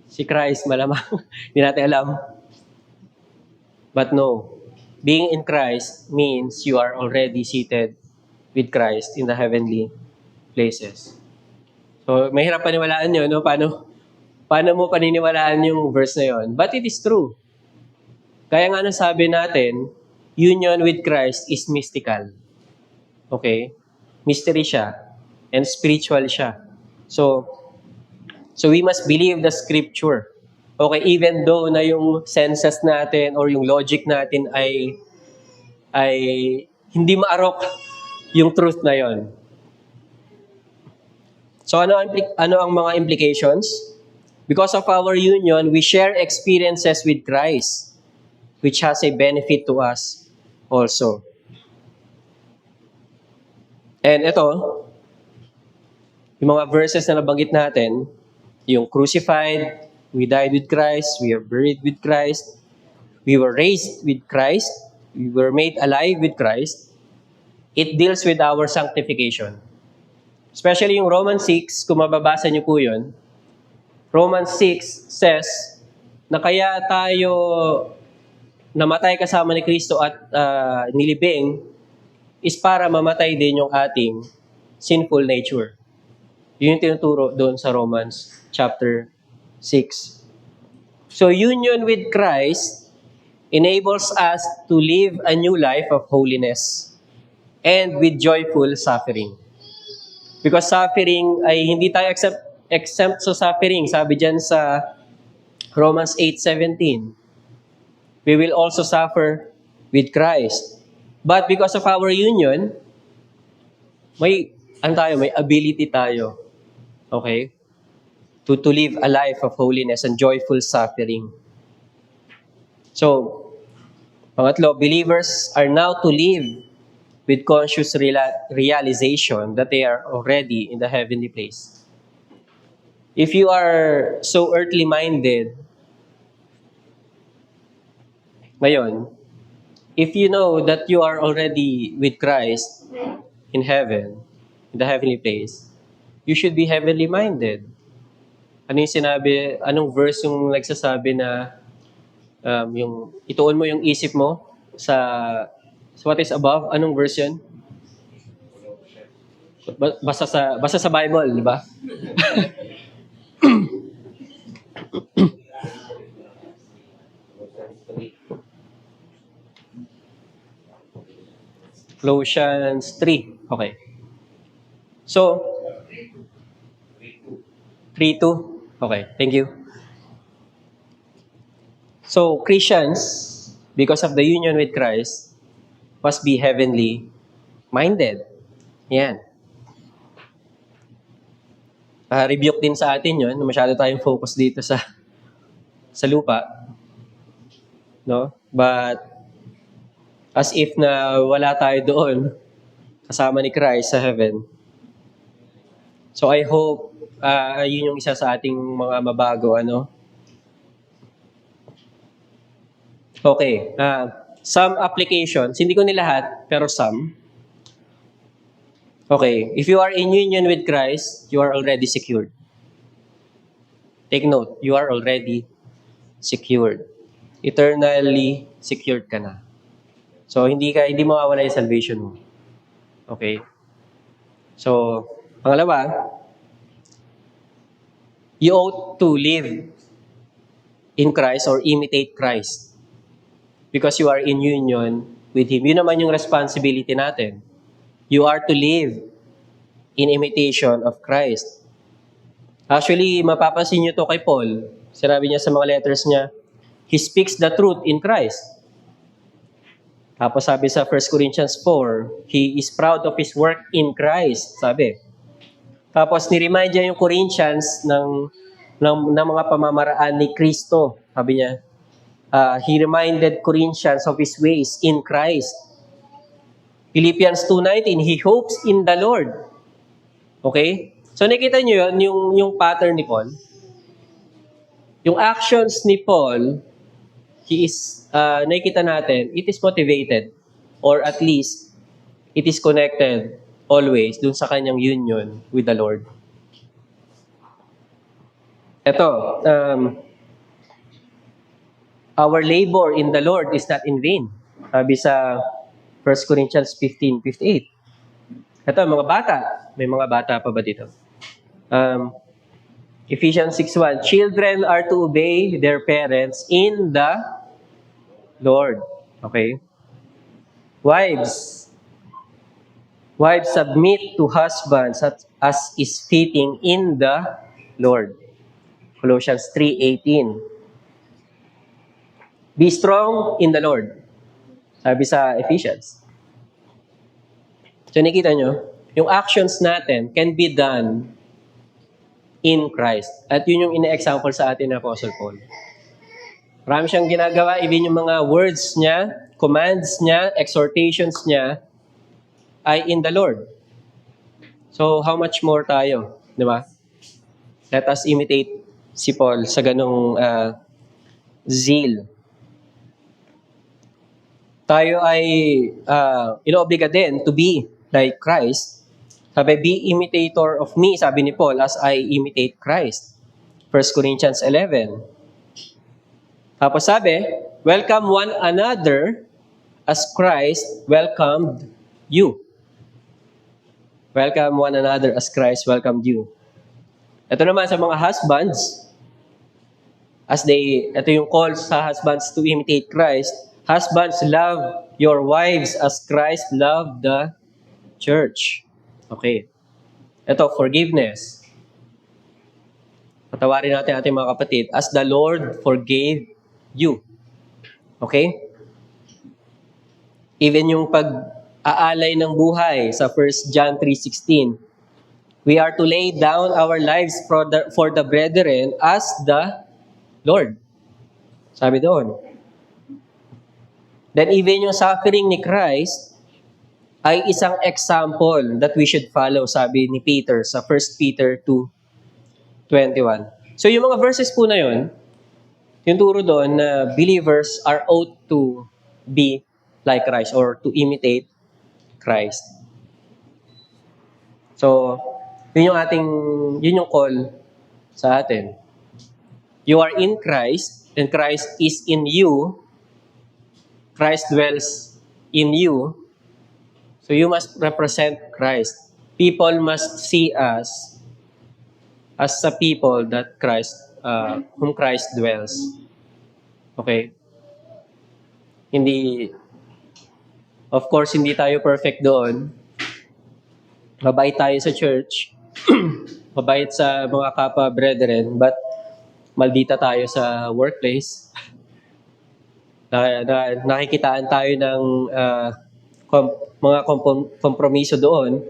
Si Christ, malamang. Hindi natin alam. But no, being in Christ means you are already seated with Christ in the heavenly places. So, mahirap paniwalaan yun, no? Paano mo paniniwalaan yung verse na yun? But it is true. Kaya nga nasabi natin, union with Christ is mystical. Okay? Mystery siya. And spiritual siya. So we must believe the scripture. Okay, even though na yung senses natin or yung logic natin ay hindi maarok yung truth na yon. So ano ang mga implications? Because of our union, we share experiences with Christ, which has a benefit to us also. And ito, Yung mga verses na nabanggit natin, yung crucified, we died with Christ, we are buried with Christ, we were raised with Christ, we were made alive with Christ, it deals with our sanctification. Especially yung Romans 6, kung mababasa niyo po yun, Romans 6 says na kaya tayo namatay kasama ni Kristo at nilibing is para mamatay din yung ating sinful nature. Yun yung tinuturo doon sa Romans chapter 6. So union with Christ enables us to live a new life of holiness and with joyful suffering. Because suffering ay hindi tayo exempt sa suffering. Sabi dyan sa Romans 8:17, we will also suffer with Christ. But because of our union, may ability tayo. Okay? To live a life of holiness and joyful suffering. So, pangatlo, believers are now to live with conscious realization that they are already in the heavenly place. If you are so earthly minded, ngayon, if you know that you are already with Christ in heaven, in the heavenly place, you should be heavenly minded. Anong verse yung nagsasabi na yung ituon mo yung isip mo sa what is above? Anong verse yun? Basta sa Bible, di ba? Colossians 3. Okay. So, 3:2. Okay, thank you. So, Christians, because of the union with Christ, must be heavenly minded. Yan. Rebuke din sa atin yun. Masyado tayong focus dito sa lupa. No? But, as if na wala tayo doon, kasama ni Christ sa heaven. So, I hope yun yung isa sa ating mga mabago, Okay. Some applications, hindi ko nilahat, pero some. Okay. If you are in union with Christ, you are already secured. Take note, you are already secured. Eternally secured ka na. So, hindi mawawala yung salvation mo. Okay? So, pangalawa, you ought to live in Christ or imitate Christ because you are in union with Him. Yun naman yung responsibility natin. You are to live in imitation of Christ. Actually, mapapansin nyo to kay Paul. Sinabi niya sa mga letters niya, he speaks the truth in Christ. Tapos sabi sa 1 Corinthians 4, he is proud of his work in Christ, sabi. Tapos ni-remind niya yung Corinthians ng mga pamamaraan ni Kristo. Sabi niya, he reminded Corinthians of his ways in Christ. Philippians 2:19, he hopes in the Lord. Okay? So nakita niyo yun, yung pattern ni Paul. Yung actions ni Paul, nakikita natin, it is motivated or at least it is connected always dun sa kanyang union with the Lord. Ito, our labor in the Lord is not in vain. Sabi sa 1 Corinthians 15:58. Ito, mga bata. May mga bata pa ba dito? Ephesians 6:1. Children are to obey their parents in the Lord. Okay? Wives, submit to husbands as is fitting in the Lord. Colossians 3:18. Be strong in the Lord. Sabi sa Ephesians. So nakita nyo, yung actions natin can be done in Christ. At yun yung ina-example sa atin ng Apostle Paul. Marami siyang ginagawa, even yung mga words niya, commands niya, exhortations niya, ay in the Lord. So, how much more tayo? Di ba? Let us imitate si Paul sa ganong zeal. Tayo ay inoobliga din to be like Christ. Sabi, be imitator of me, sabi ni Paul, as I imitate Christ. 1 Corinthians 11. Tapos sabi, welcome one another as Christ welcomed you. Welcome one another as Christ welcomed you. Ito naman sa mga husbands, ito yung call sa husbands to imitate Christ. Husbands, love your wives as Christ loved the church. Okay. Ito, forgiveness. Patawarin natin ating mga kapatid, as the Lord forgave you. Okay? Even yung pag-aalay ng buhay sa 1 John 3:16, we are to lay down our lives for the brethren as the Lord. Sabi doon. Then even yung suffering ni Christ ay isang example that we should follow, sabi ni Peter sa 1 Peter 2:21. So yung mga verses po na yun, yung turo doon na believers are ought to be like Christ or to imitate Christ. So, yun yung call sa atin. You are in Christ and Christ is in you. Christ dwells in you. So you must represent Christ. People must see us as the people that whom Christ dwells. Okay? Of course, hindi tayo perfect doon. Mabait tayo sa church. Mabait sa mga kapwa brethren, but maldita tayo sa workplace. Nakikitaan tayo ng mga kompromiso doon.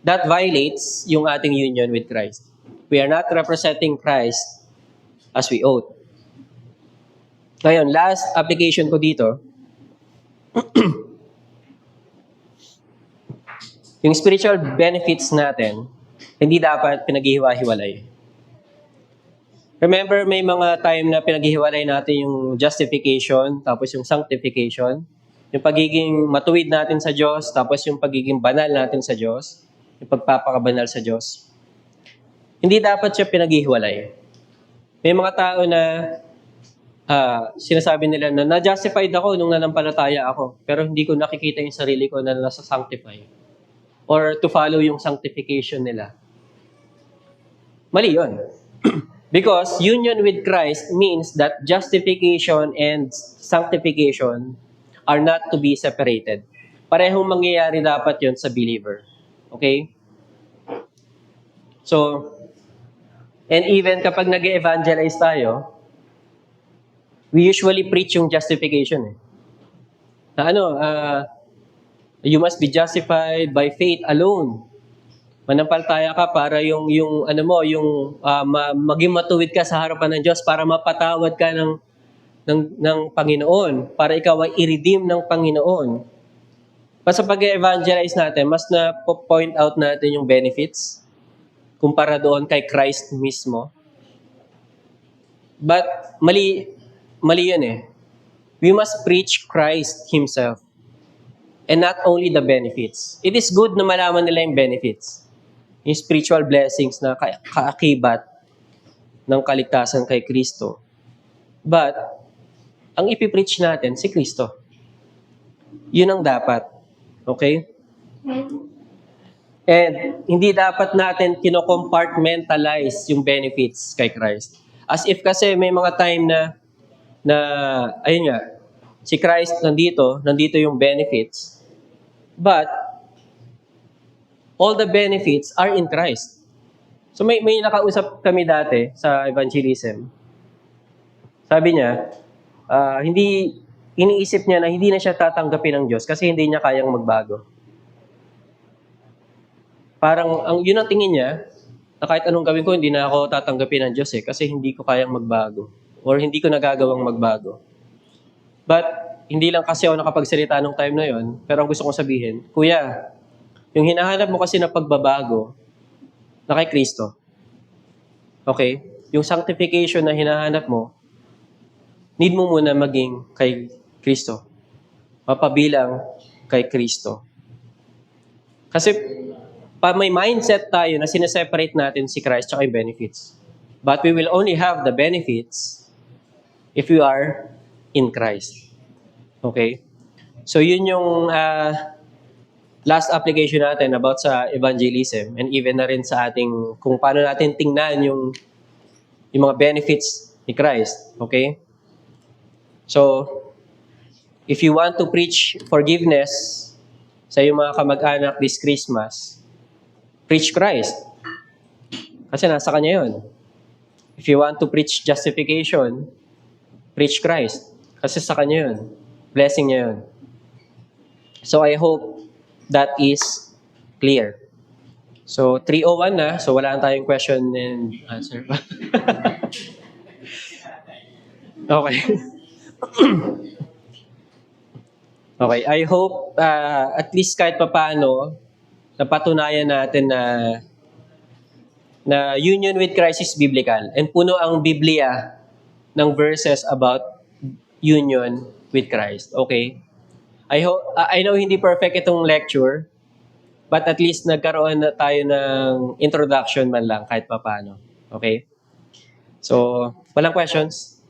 That violates yung ating union with Christ. We are not representing Christ as we ought. Ngayon, last application ko dito, yung spiritual benefits natin, hindi dapat pinaghihiwa-hiwalay. Remember, may mga time na pinaghihiwalay natin yung justification, tapos yung sanctification, yung pagiging matuwid natin sa Diyos, tapos yung pagiging banal natin sa Diyos, yung pagpapakabanal sa Diyos. Hindi dapat siya pinaghihiwalay. May mga tao na sinasabi nila na na-justified ako nung nanampalataya ako, pero hindi ko nakikita yung sarili ko na nasa sanctify. Or to follow yung sanctification nila. Mali yun. Because union with Christ means that justification and sanctification are not to be separated. Parehong mangyayari dapat yun sa believer. Okay? So, and even kapag nag-evangelize tayo, we usually preach yung justification. You must be justified by faith alone. Manampalataya ka para maging matuwid ka sa harapan ng Diyos, para mapatawad ka ng Panginoon, para ikaw ay i-redeem ng Panginoon. Sa pag-evangelize natin, mas na-point out natin yung benefits kumpara doon kay Christ mismo. But mali yun eh. We must preach Christ Himself. And not only the benefits. It is good na malaman nila yung benefits. Yung spiritual blessings na kaakibat ng kaligtasan kay Kristo. But, ang ipipreach natin, si Kristo. Yun ang dapat. Okay? And, hindi dapat natin kino-compartmentalize yung benefits kay Christ. As if kasi may mga time na ayun nga, si Christ nandito yung benefits, but all the benefits are in Christ. So may nakausap kami dati sa evangelism. Sabi niya, hindi iniisip niya na hindi na siya tatanggapin ng Diyos kasi hindi niya kayang magbago. Parang yun ang tingin niya, na kahit anong gawin ko, hindi na ako tatanggapin ng Diyos kasi hindi ko kayang magbago. Or hindi ko nagagawang magbago. But, hindi lang kasi ako nakapagsalita nung time na yon, pero ang gusto kong sabihin, Kuya, yung hinahanap mo kasi na pagbabago, na kay Kristo. Okay? Yung sanctification na hinahanap mo, need mo muna maging kay Kristo. Mapabilang kay Kristo. Kasi may mindset tayo na sineseparate natin si Christ at yung benefits. But we will only have the benefits if we are in Christ. Okay? So yun yung last application natin about sa evangelism and even na rin sa ating kung paano natin tingnan yung mga benefits ni Christ. Okay? So, if you want to preach forgiveness sa iyong mga kamag-anak this Christmas, preach Christ. Kasi nasa Kanya yun. If you want to preach justification, preach Christ. Kasi sa Kanya yun. Blessing niya yun. So I hope that is clear. So 3:01 na, so wala na tayong question and answer pa. Okay. Okay, I hope at least kahit papaano napatunayan natin na union with Christ is biblical. And puno ang Biblia ng verses about union with Christ. Okay? I know hindi perfect itong lecture, but at least nagkaroon na tayo ng introduction man lang kahit papaano. Okay? So, walang questions?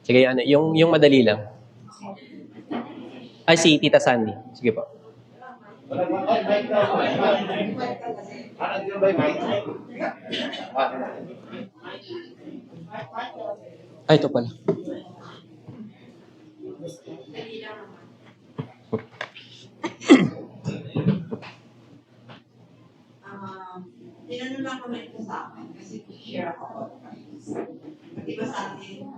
Sige, yung madali lang. Ay, si Tita Sandy. Sige po. Ay, ito pala. Tinanong lang ko na ito sa akin kasi share ako about Christ. Di ba sa atin,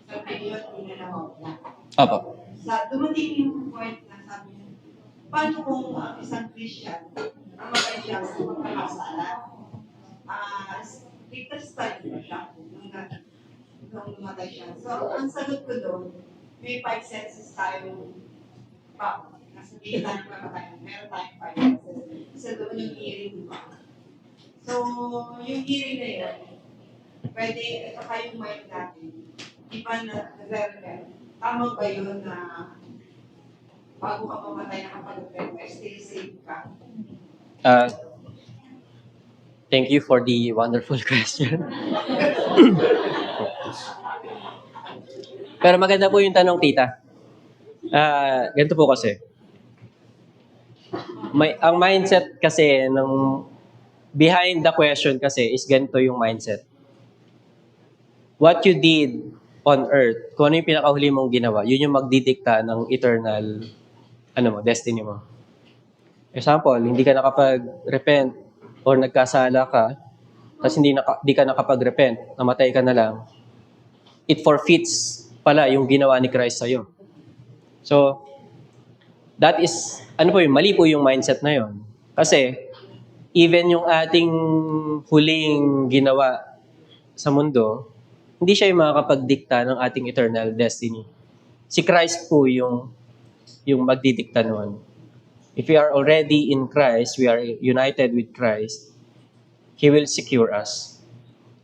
sa period, inanawag na. Opo. Dumating yung point na sabi niya, paano kung isang Christian, namatay siya sa magkakasala? Ligtas tayo ba siya nung namatay siya? So, ang sagot ko doon, may 5 senses tayo pa. Nasabihin tayo namatay, meron tayong 5 senses. Isa doon yung hearing, di ba? So, yung hearing na yun, pwede, ito kayong mind natin, di ba nag-repent? Tama ba yun na bago ka mamatay na kapag-repent, still safe ka? Thank you for the wonderful question. Pero maganda po yung tanong, Tita. Ganito po kasi. Ang mindset kasi behind the question kasi is ganito yung mindset. What you did on earth, kung ano yung pinakahuli mong ginawa, yun yung magdidikta ng eternal destiny mo. Example, hindi ka nakapag-repent or nagkasala ka, tapos hindi ka nakapag-repent, namatay ka na lang, it forfeits pala yung ginawa ni Christ sa'yo. So, that is, mali po yung mindset na yun. Kasi, even yung ating huling ginawa sa mundo, hindi siya yung makakapagdikta ng ating eternal destiny. Si Christ po yung magdidikta noon. If we are already in Christ, we are united with Christ, He will secure us.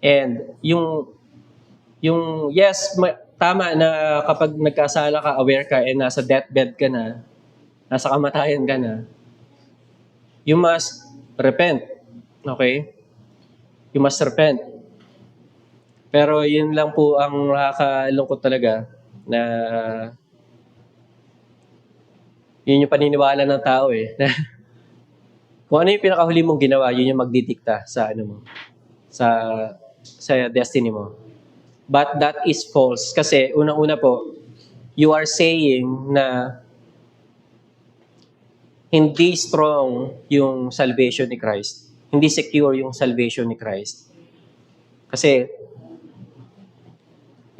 And yes, tama na kapag nagkasala ka, aware ka, and nasa deathbed ka na, nasa kamatayan ka na, you must repent. Okay? You must repent. Pero yun lang po ang nakakalungkot talaga na yun yung paniniwala ng tao eh. Kung ano yung pinakahuli mong ginawa, yun yung magdidikta sa sa destiny mo. But that is false. Kasi unang-una po, you are saying na hindi strong yung salvation ni Christ. Hindi secure yung salvation ni Christ. Kasi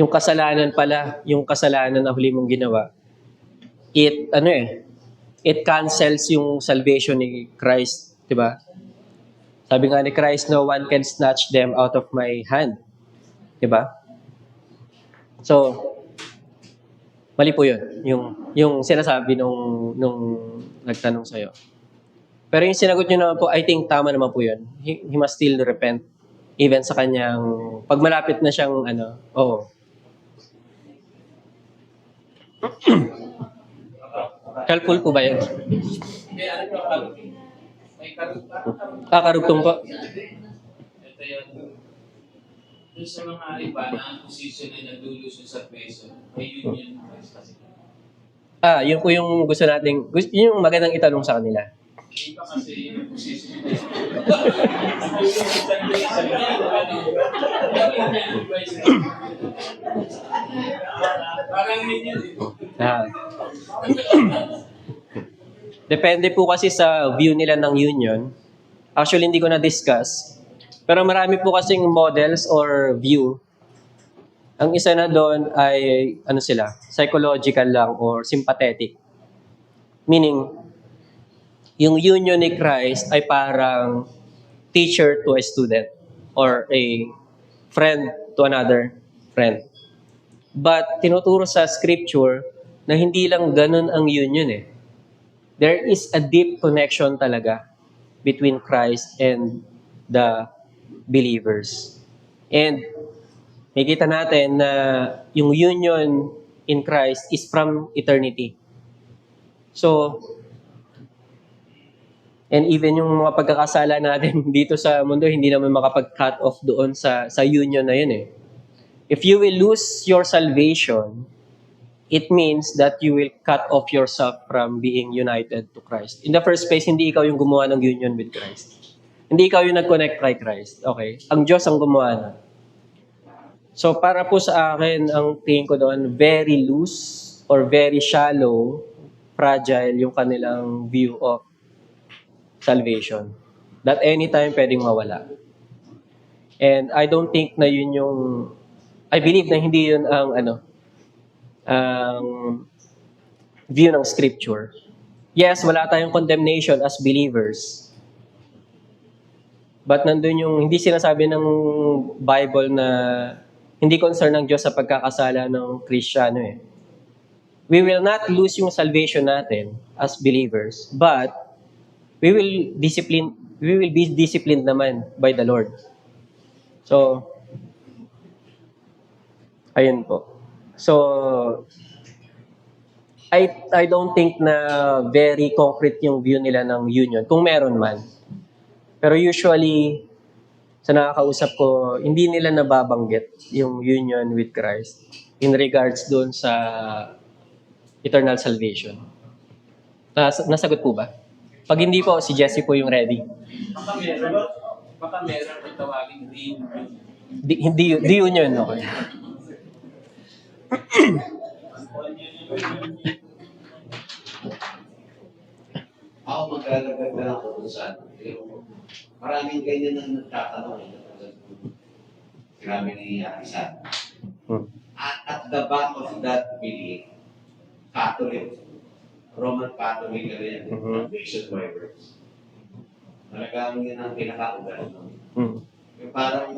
yung kasalanan na huli mong ginawa, it cancels yung salvation ni Christ, 'di ba? Sabi nga ni Christ, no one can snatch them out of my hand. 'Di ba? So, Mali po yun. Yung sinasabi nung nagtanong sa'yo. Pero yung sinagot nyo naman po, I think tama naman po yun. He must still repent. Even sa kanyang, pag malapit na siyang, oo. Helpful po ba yun? May ano pa karugtong? May karugtong. Karugtong po. Ito yan. Doon sa mga iba na ang posisyon ay nadulusyon sa peso, ay union kasi. Yun po yung gusto nating, yun yung magandang itanong sa kanila. Iba kasi yung posisyon nila. Parang union eh. Depende po kasi sa view nila ng union. Actually, hindi ko na-discuss. Pero marami po kasing models or view. Ang isa na doon ay, psychological lang or sympathetic. Meaning, yung union ni Christ ay parang teacher to a student or a friend to another friend. But tinuturo sa scripture na hindi lang ganun ang union eh. There is a deep connection talaga between Christ and the believers. And makita natin na yung union in Christ is from eternity. So, and even yung mga pagkakasala natin dito sa mundo, hindi naman makapag-cut off doon sa union na yun eh. If you will lose your salvation, it means that you will cut off yourself from being united to Christ. In the first place, hindi ikaw yung gumawa ng union with Christ. Hindi ikaw yung nag-connect kay Christ. Okay? Ang Diyos ang gumawa na. So, para po sa akin, ang tingin ko doon, very loose or very shallow, fragile yung kanilang view of salvation. That anytime pwedeng mawala. And I don't think na yun yung, I believe na hindi yun ang ang view ng scripture. Yes, wala tayong condemnation as believers. But nandun yung, hindi sinasabi ng Bible na hindi concern ng Diyos sa pagkakasala ng Kristiyano eh. We will not lose yung salvation natin as believers, but we will be disciplined naman by the Lord. So, ayun po. So, I don't think na very concrete yung view nila ng union, kung meron man. Pero usually, sa nakakausap ko, hindi nila nababanggit yung union with Christ in regards doon sa eternal salvation. Nasagot po ba? Pag hindi po, si Jesse po yung ready. Baka meron ang tawagin din. Di union, okay. Ako maglalagay na lang ako sa maraming ganyan na nagtatanong sinabi ni Isa. At the back of that belief, Catholic, Roman Catholic na rin, nation words. Talagang yun ang pinakaugal. Yung parang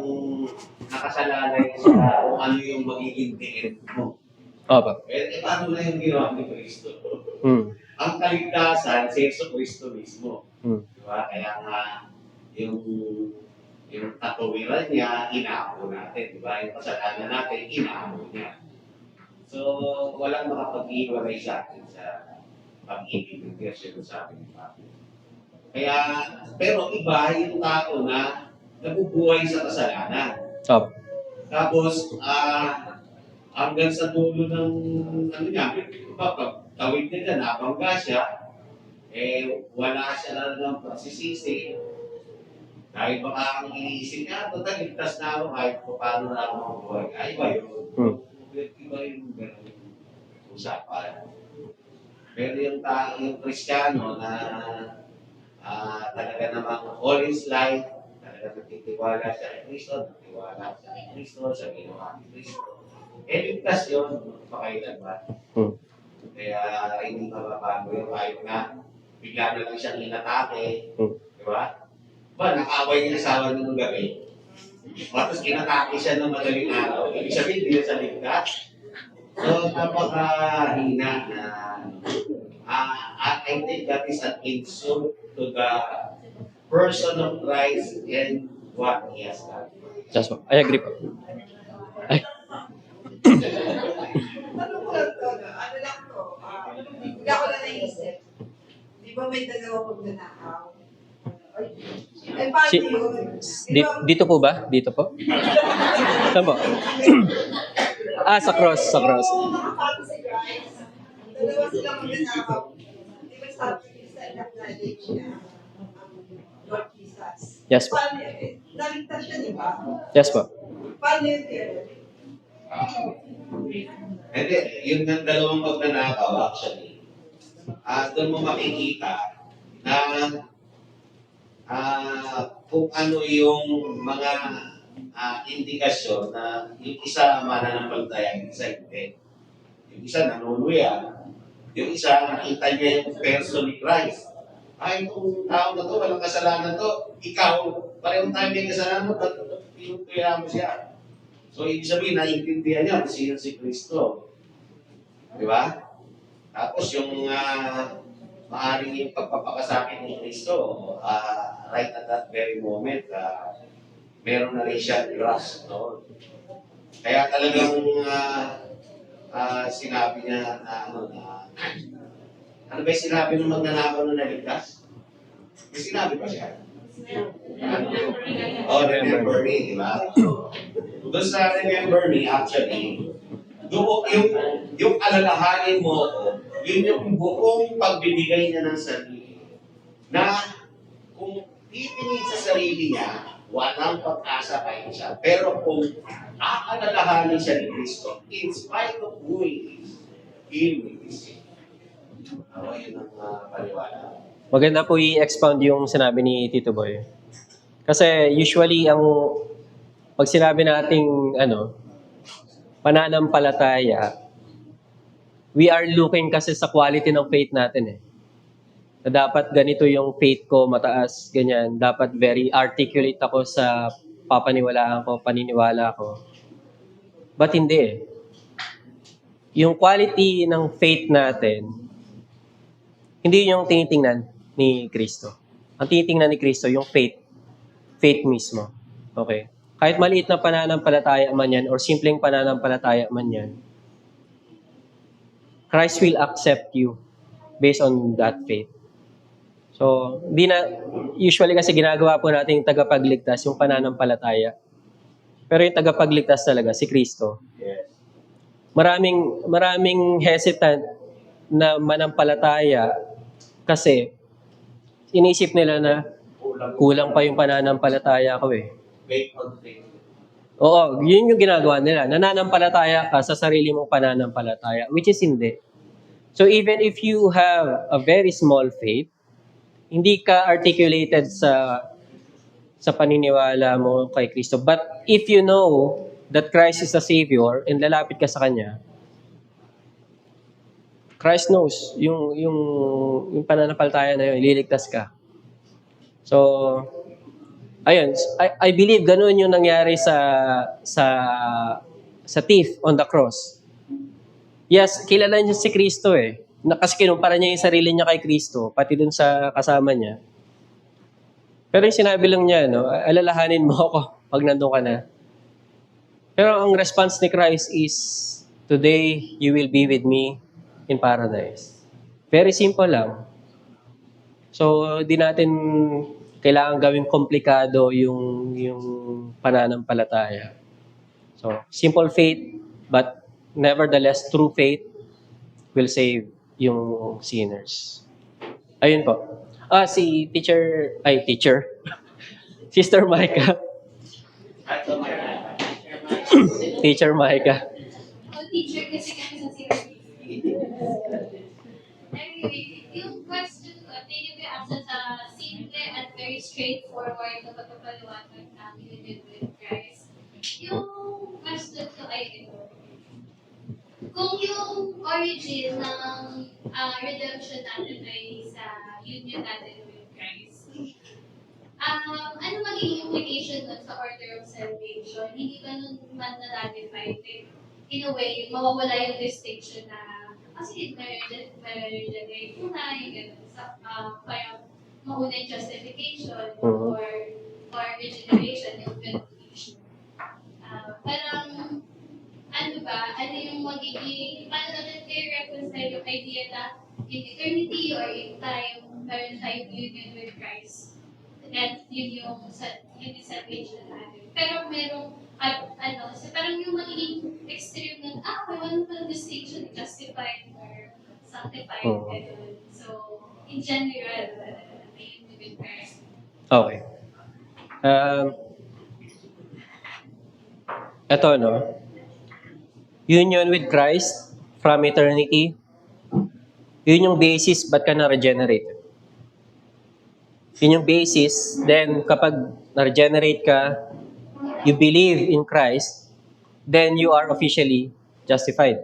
nakasalalay sa kung ano yung magiging tingin mo. Opo. Paano na yung ginawa ni Kristo? Ang kaligtasan, sa Yesu Kristo mismo. Diba? Kaya nga, yung katuwiran niya, inaako natin. Diba? Yung kasalanan natin, inaako niya. So, walang makapag-iwalay sa atin sa pag-ibig ng Diyos, yung sabi ni Pablo. Kaya, pero iba yung tao na nabubuhay sa kasalanan. Opo. Tapos, hanggang sa dulo ng niya, pagtawid niya dyan, nabangga siya, wala siya na ng pagsisisi. Kahit baka ang iniisip niya, total, ligtas na ako kahit paano na ako mabuhay. Ay, iba yun. Iba yung usapan. Pero yung Kristiyano na talaga namang all his life, talaga nagtitiwala siya kay Kristo, nagtiwala siya kay Kristo, sa ginawa ni Kristo. Ligtas yun, pakailan ba? Kaya hindi mababago yun kahit na bigla na lang siyang inatake. Di ba? Nakaway niya asawa niya ng gabi. Tapos inatake siya ng madaling araw. Ibig sabihin, hindi na siya ligtas. So, napakahina na I think that is an insult to the person of Christ and what he has done. Yes po. I agree po. Ay, Ano ko lang to, no? Ano lang to, hindi ako lang naisip. Di ba may dalawa magnanakaw? Eh, paano Si- yun? Di ba, dito po ba? Dito po? Saan po? Sa cross, sa cross. Oo, nakapagod si Christ. Dalawa silang magnanakaw. Di ba sabi ko sa acknowledge niya ang Lord Jesus? Yes po. Paano yun? Naligtas siya, di ba? Yes po. Paano yun, Kevin? Hindi, yun ng dalawang magnanakaw actually. Doon mo makikita na kung ano yung mga indikasyon na yung isa mananampalataya, yung isa hindi. Yung isa nanunuya, yung isa nakita niya yung person ni Christ. Itong tao na to, walang kasalanan to, ikaw, parehong tayo may kasalanan mo, ba't pinutuya mo siya? So, ibig sabihin, naiintindihan niya kung sino si Kristo. Di ba? Tapos yung maaaring yung pagpapakasakit ni Kristo, right at that very moment, meron na rin siya trust. No? Kaya talagang sinabi niya na ano ba yung sinabi ng magnanakaw na naligtas? May sinabi pa siya. Remember me, di ba? Doon sa remember me, actually, yung alalahanin mo, yun yung buong pagbibigay niya ng sarili. Na kung titingin sa sarili niya, walang pag-asa kayo siya. Pero kung aalalahanin siya ni Kristo, in spite of who he is, he will be saved. Yun ang paliwanag. Maganda po i-expound yung sinabi ni Tito Boy. Kasi usually pag sinabi nating pananampalataya, we are looking kasi sa quality ng faith natin eh. Na dapat ganito yung faith ko, mataas, ganyan. Dapat very articulate ako sa paniniwala ko. But hindi eh. Yung quality ng faith natin, hindi yung tinitingnan ni Kristo. Ang tinitingnan ni Kristo, yung faith mismo. Okay? Kahit maliit na pananampalataya man yan or simpleng pananampalataya man yan, Christ will accept you based on that faith. So, usually kasi ginagawa po natin yung tagapagligtas, yung pananampalataya. Pero yung tagapagligtas talaga, si Kristo. Yes. Maraming hesitant na manampalataya kasi inisip nila na kulang pa yung pananampalataya ko eh. Faith on faith. Oo, yun yung ginagawa nila. Nananampalataya ka sa sarili mong pananampalataya, which is hindi. So even if you have a very small faith, hindi ka articulated sa paniniwala mo kay Kristo. But if you know that Christ is the Savior and lalapit ka sa Kanya, Christ knows yung pananampalataya na yun, ililigtas ka. So, ayun, I believe ganun yung nangyari sa thief on the cross. Yes, kilala niya si Kristo eh. Kasi kinumpara niya yung sarili niya kay Kristo, pati dun sa kasama niya. Pero yung sinabi lang niya, alalahanin mo ako pag nandun ka na. Pero ang response ni Christ is, today you will be with me in paradise. Very simple lang. So, di natin kailangan gawing komplikado yung pananampalataya. So, simple faith, but nevertheless, true faith will save yung sinners. Ayun po. Si teacher. Sister Micah. Teacher Micah. Teacher kasi kami sa series. Anyway, yung question ko, thank you answer sa simple at very straightforward na pagpapaliwanag ng union with Christ. Yung question ko ay ito. Kung yung origin ng redemption natin ay sa union natin with Christ, ano magiging implication nun sa order of salvation? Hindi ba nun man na-ratified eh? in a way, mawawala yung distinction na kasi marriage po na, yung gano'n. So, parang mauna yung justification or regeneration, yung beneficiation. Parang, ano ba, ano yung magiging, paano natin i-reconcile yung idea na in eternity or in time, meron tayong union with Christ. And yun yung salvation natin. Pero merong, parang yung magiging extreme nun, wala naman distinction, justified or sanctified, ganun. So, in general, may union with Christ. Okay. Ito, no? Union with Christ from eternity. Yun yung basis ba't ka na-regenerate. Yun yung basis. Then, kapag na-regenerate ka, you believe in Christ, then you are officially justified.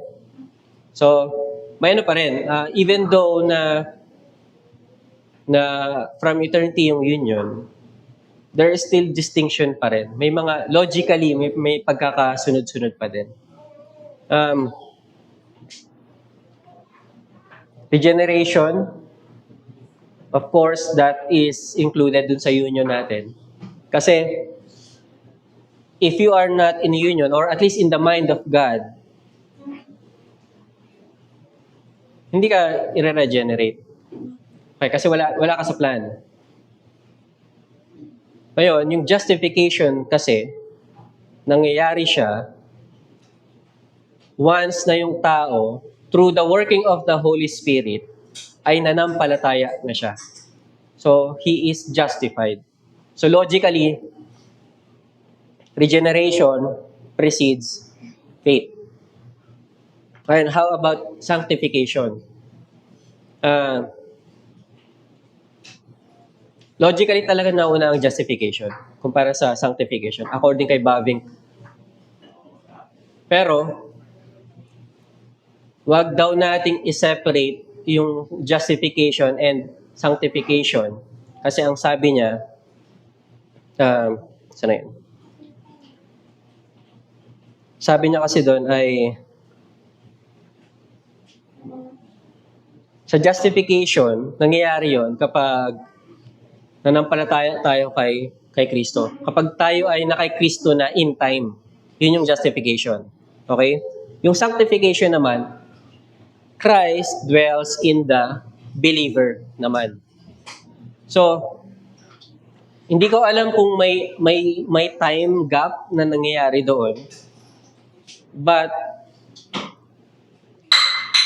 So, may ano pa rin. Even though na from eternity yung union, there is still distinction pa rin. May mga, logically, may pagkakasunod-sunod pa din. Regeneration, of course, that is included dun sa union natin. Kasi, if you are not in union, or at least in the mind of God, hindi ka i-regenerate. Okay, kasi wala ka sa plan. Ngayon, yung justification kasi, nangyayari siya once na yung tao, through the working of the Holy Spirit, ay nanampalataya na siya. So, he is justified. So, logically, regeneration precedes faith. And how about sanctification? Logically talaga nauna ang justification kumpara sa sanctification, according kay Bavinck. Pero, wag daw nating i-separate yung justification and sanctification. Kasi ang sabi niya, saan na yun? Sabi niya kasi doon ay, sa justification, nangyayari yon kapag nanampalataya tayo kay Kristo. Kapag tayo ay na kay Kristo na in time, yun yung justification. Okay? Yung sanctification naman, Christ dwells in the believer naman. So, hindi ko alam kung may time gap na nangyayari doon. But,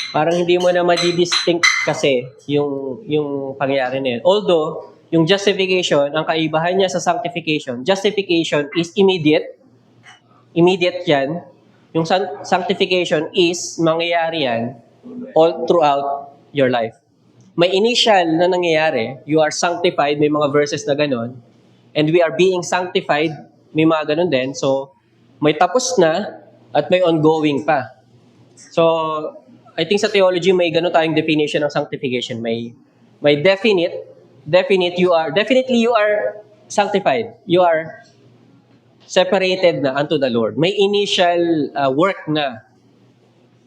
parang hindi mo na madidistinct kasi yung pangyayari na yun. Although, yung justification, ang kaibahan niya sa sanctification is immediate. Immediate yan. Yung sanctification is mangyayari yan all throughout your life. May initial na nangyayari, you are sanctified, may mga verses na ganun, and we are being sanctified, may mga ganun din. So, may tapos na at may ongoing pa. So, I think sa theology may ganun tayong definition ng sanctification. May definitely you are sanctified. You are separated na unto the Lord. May initial work na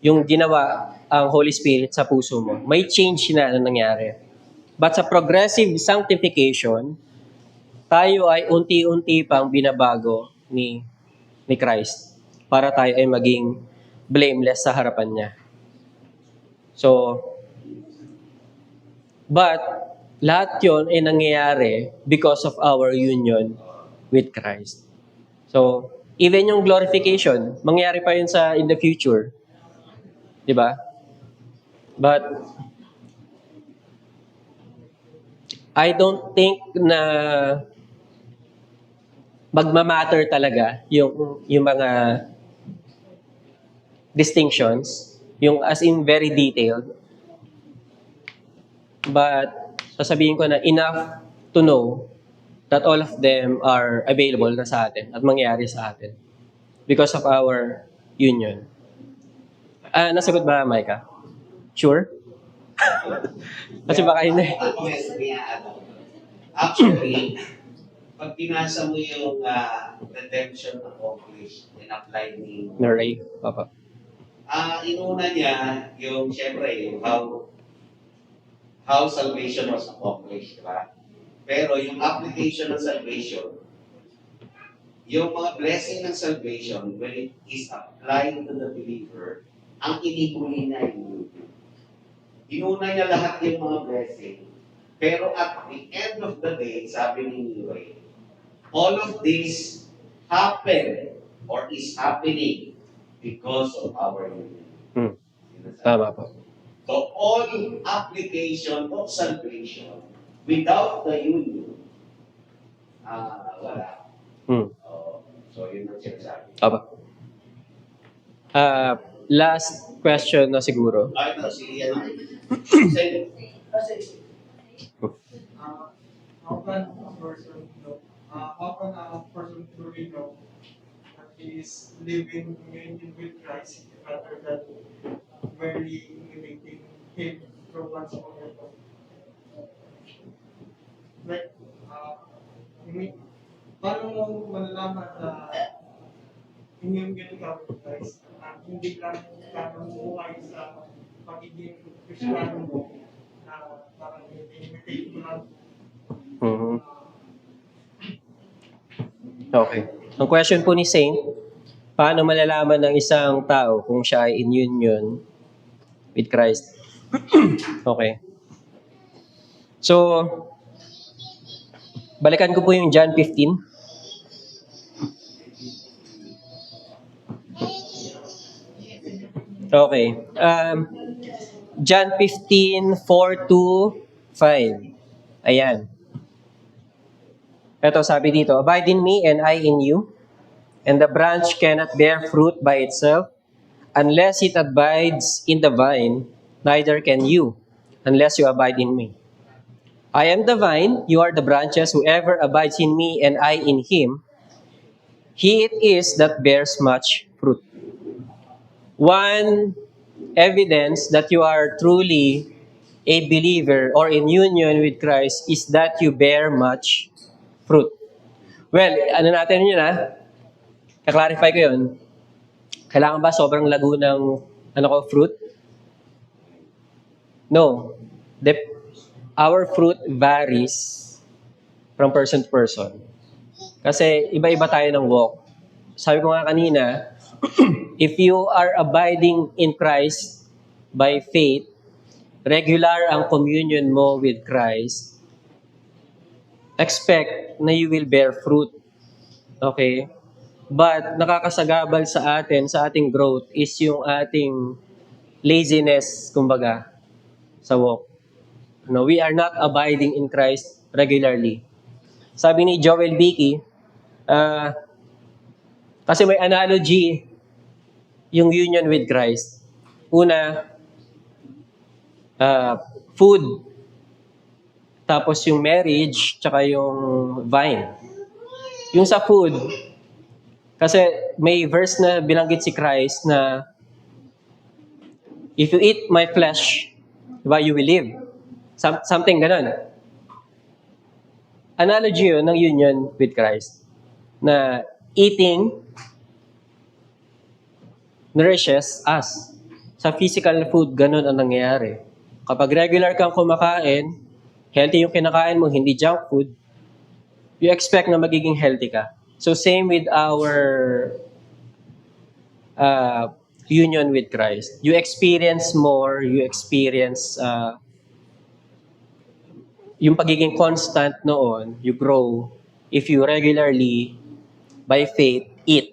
yung ginawa ang Holy Spirit sa puso mo. May change na nangyari. But sa progressive sanctification, tayo ay unti-unti pang binabago ni Christ para tayo ay maging blameless sa harapan niya. So, but lahat yon ay nangyayari because of our union with Christ. So, even yung glorification, mangyayari pa yun in the future. Di ba? But, I don't think na magmamatter talaga yung mga distinctions, yung as in very detailed. But, sasabihin ko na enough to know that all of them are available na sa atin at mangyayari sa atin because of our union. Nasagot ba, Micah? Sure? Kasi baka hindi. Actually, pag pinasa mo yung redemption accomplished and applied ni Ray, Papa. Inuna niya yung, syempre, yung how salvation was accomplished, di ba? Pero yung application ng salvation, yung mga blessing ng salvation, when it is applied to the believer, ang inihuli niya yung inuna niya lahat yung mga blessing. Pero at the end of the day, sabi ni Niloy, all of this happened or is happening because of our union. Hmm. Tama po. So all application of salvation without the union, wala. Hmm. So yun ang sinasabi. Tama. Last question na siguro. Ito, si ano, Sen. How can a person know? How can a person truly know that he is living in union with Christ rather than merely imitating Him from one's own effort? Like, paano mo malalaman na inyong ka with Christ at hindi lang ka namuhay sa pagiging Kristiyano mo na parang imitate mo lang. Mhm. Okay. Ang question po ni Saint, paano malalaman ng isang tao kung siya ay in union with Christ? Okay. So, balikan ko po yung John 15. Okay. John 15, 4 to 5. Ayan. Ito, sabi dito, abide in me and I in you, and the branch cannot bear fruit by itself unless it abides in the vine, neither can you unless you abide in me. I am the vine, you are the branches. Whoever abides in me and I in him, he it is that bears much fruit. One evidence that you are truly a believer or in union with Christ is that you bear much fruit. Well, ano natin yun ka-clarify ko yun. Kailangan ba sobrang lago ng fruit? No. Our fruit varies from person to person. Kasi iba-iba tayo ng walk. Sabi ko nga kanina, if you are abiding in Christ by faith, regular ang communion mo with Christ, expect na you will bear fruit. Okay? But nakakasagabal sa atin, sa ating growth, is yung ating laziness, kumbaga, sa walk. No, we are not abiding in Christ regularly. Sabi ni Joel Dickey, kasi may analogy yung union with Christ. Una, food, tapos yung marriage, tsaka yung vine. Yung sa food, kasi may verse na binanggit si Christ na if you eat my flesh, diba, you will live. Something ganun. Analogy yun ng union with Christ. Na eating nourishes us. Sa physical food, ganun ang nangyayari. Kapag regular kang kumakain, healthy yung kinakain mo, hindi junk food, you expect na magiging healthy ka. So same with our union with Christ. You experience more, you experience yung pagiging constant noon, you grow if you regularly, by faith, eat.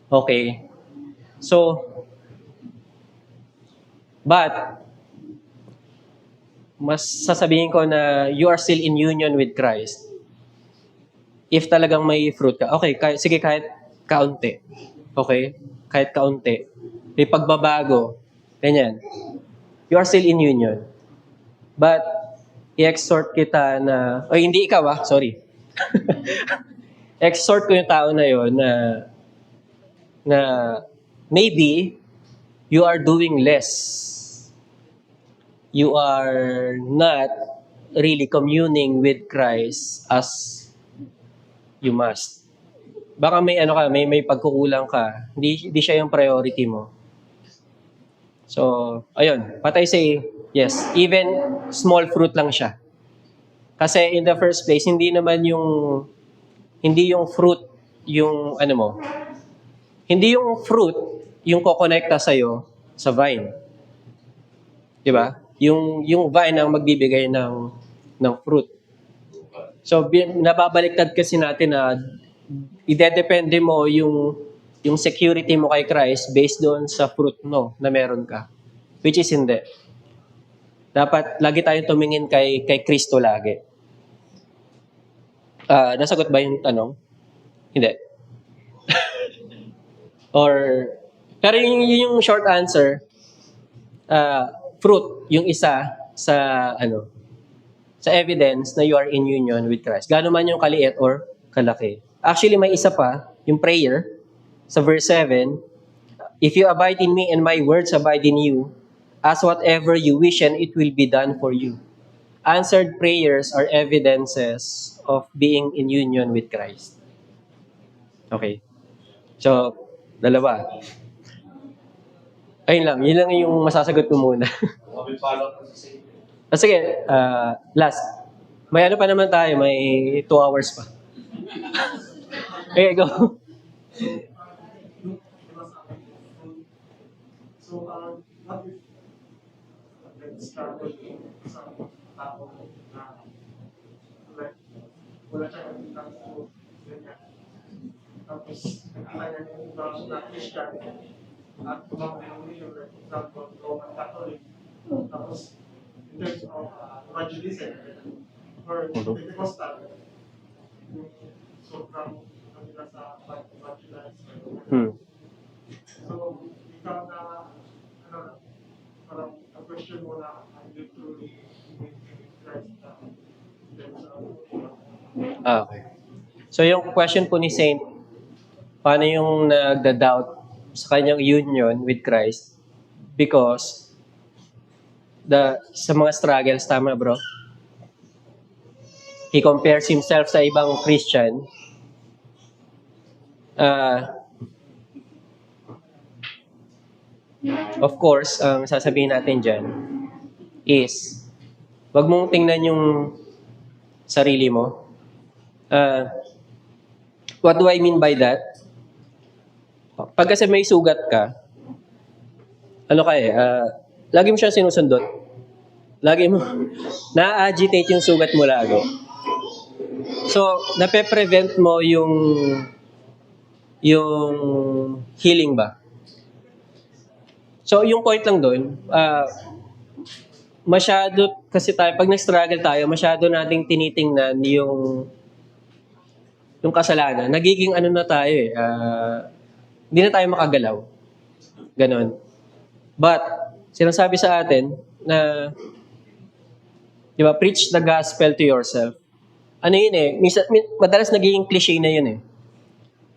Okay? So, but, mas sasabihin ko na you are still in union with Christ. If talagang may fruit ka, okay, sige kahit kaunti. Okay? Kahit kaunti. May pagbabago. Ganyan. You are still in union. But, i-exhort kita na, hindi ikaw sorry. Exhort ko yung tao na yon na maybe you are doing less. You are not really communing with Christ as you must. Baka may may pagkukulang ka. Hindi siya yung priority mo. So, ayun, patay say, yes, even small fruit lang siya. Kasi in the first place, hindi yung fruit yung ano mo, hindi yung fruit yung kokonekta sa'yo sa vine. Di ba? Yung vine ang magbibigay ng fruit. So, nababaliktad kasi natin na idedepende mo yung security mo kay Christ based doon sa fruit no na meron ka. Which is hindi. Dapat lagi tayong tumingin kay Kristo lagi. Nasagot ba yung tanong? Hindi. Or, pero yung short answer, fruit, yung isa sa evidence na you are in union with Christ. Gano'n man yung kaliit or kalaki. Actually, may isa pa, yung prayer, sa verse 7, if you abide in me and my words abide in you, ask whatever you wish and it will be done for you. Answered prayers are evidences of being in union with Christ. Okay. So, dalawa. Ayun lang. Yun lang yung masasagot ko muna. Kami follow up sa same. Sige, last. May ano pa naman tayo, may 2 hours pa. Okay, go. So, what if struggle sa tao na like, wala siya kapitang to ganyan. Tapos, kailangan yung ibang na Christian at tumawag yung religion, like example, Roman Catholic. Tapos, in terms of evangelism or Pentecostal, yung sobrang kanila sa evangelize. So, ikaw na, parang a-question mo na, are you truly in Christ na in terms of Okay. So yung question po ni Saint, paano yung nagda-doubt sa kanyang union with Christ because sa mga struggles, tama bro? He compares himself sa ibang Christian. Of course, ang sasabihin natin dyan is, wag mong tingnan yung sarili mo. What do I mean by that? Pag kasi may sugat ka, lagi mo siya sinusundot. Lagi mo, na-agitate yung sugat mo lagi. So, nape-prevent mo yung healing ba? So, yung point lang doon, masyado, kasi tayo, pag nag-struggle tayo, masyado nating tinitingnan yung kasalanan. Nagiging na tayo hindi na tayo makagalaw. Ganon. But, sinasabi sa atin na, di ba, preach the gospel to yourself. Ano yun madalas nagiging cliche na yun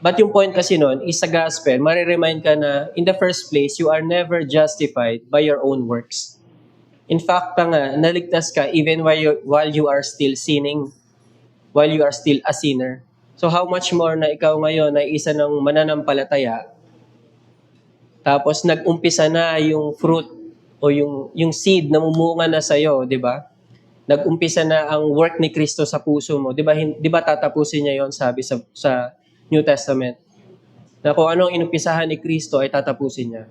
But yung point kasi nun is sa gospel, mariremind ka na in the first place, you are never justified by your own works. In fact, naligtas ka even while you are still sinning, while you are still a sinner. So how much more na ikaw ngayon ay isa ng mananampalataya, tapos nag-umpisa na yung fruit o yung seed na mumunga na sa'yo, di ba? Nag-umpisa na ang work ni Kristo sa puso mo. Di ba tatapusin niya yon sabi sa New Testament? Na kung anong inumpisahan ni Kristo ay tatapusin niya.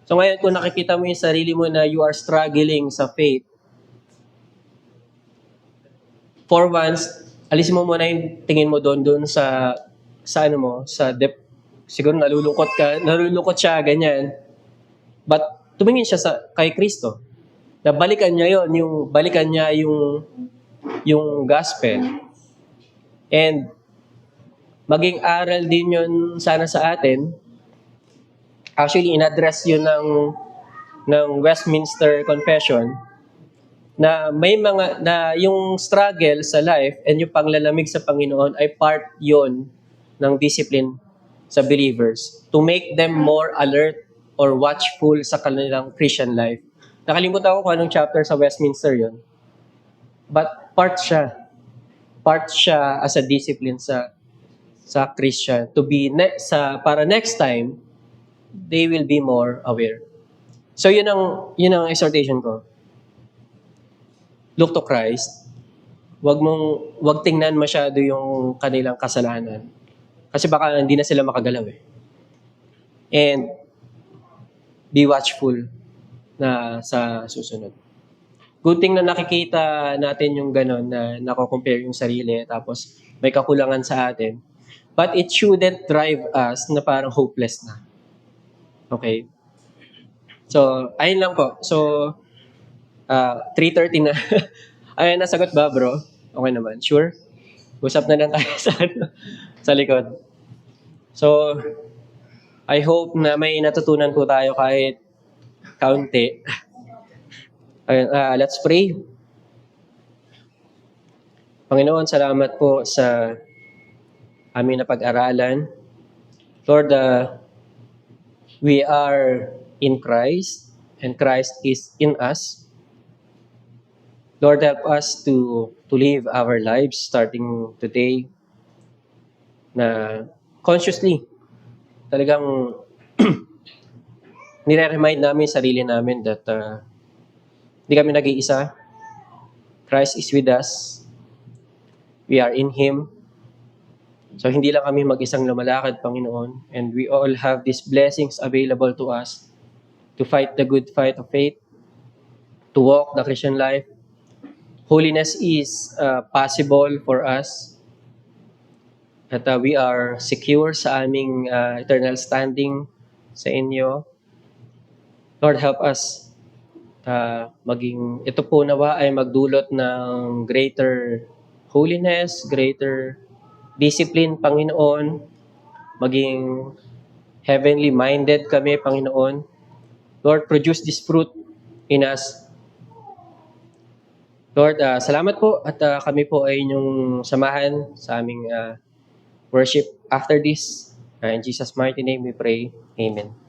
So ngayon, kung nakikita mo yung sarili mo na you are struggling sa faith, for once, alisin mo muna yung tingin mo doon sa siguro nalulungkot siya, ganyan. But tumingin siya kay Kristo. Na balikan niya yung gospel. And maging aral din yun sana sa atin. Actually, in-address yun ng Westminster Confession na yung struggle sa life and yung panglalamig sa Panginoon ay part yon ng discipline sa believers to make them more alert or watchful sa kanilang Christian life. Nakalimutan ko kung anong chapter sa Westminster yon. But part siya as a discipline sa Christian to be para next time they will be more aware. So yun ang exhortation ko. Look to Christ. Wag tingnan masyado yung kanilang kasalanan. Kasi baka hindi na sila makagalaw eh. And be watchful na sa susunod. Good thing na nakikita natin yung gano'n na nako-compare yung sarili tapos may kakulangan sa atin. But it shouldn't drive us na parang hopeless na. Okay? So, ayun lang po. So, 3:30 na. Ayun, nasagot ba, bro? Okay naman. Sure? Usap na lang tayo sa likod. So, I hope na may natutunan po tayo kahit kaunti. Ayun, let's pray. Panginoon, salamat po sa aming napag-aralan. Lord, we are in Christ and Christ is in us. Lord, help us to live our lives starting today na consciously talagang nire-remind namin sarili namin that hindi kami nag-iisa. Christ is with us. We are in Him. So hindi lang kami mag-isang lumalakad, Panginoon. And we all have these blessings available to us to fight the good fight of faith, to walk the Christian life. Holiness is possible for us. At we are secure sa aming eternal standing sa inyo. Lord, help us maging, ito po nawa ay magdulot ng greater holiness, greater discipline, Panginoon. Maging heavenly minded kami, Panginoon. Lord, produce this fruit in us. Lord, salamat po at kami po ay inyong samahan sa aming worship after this. In Jesus' mighty name we pray. Amen.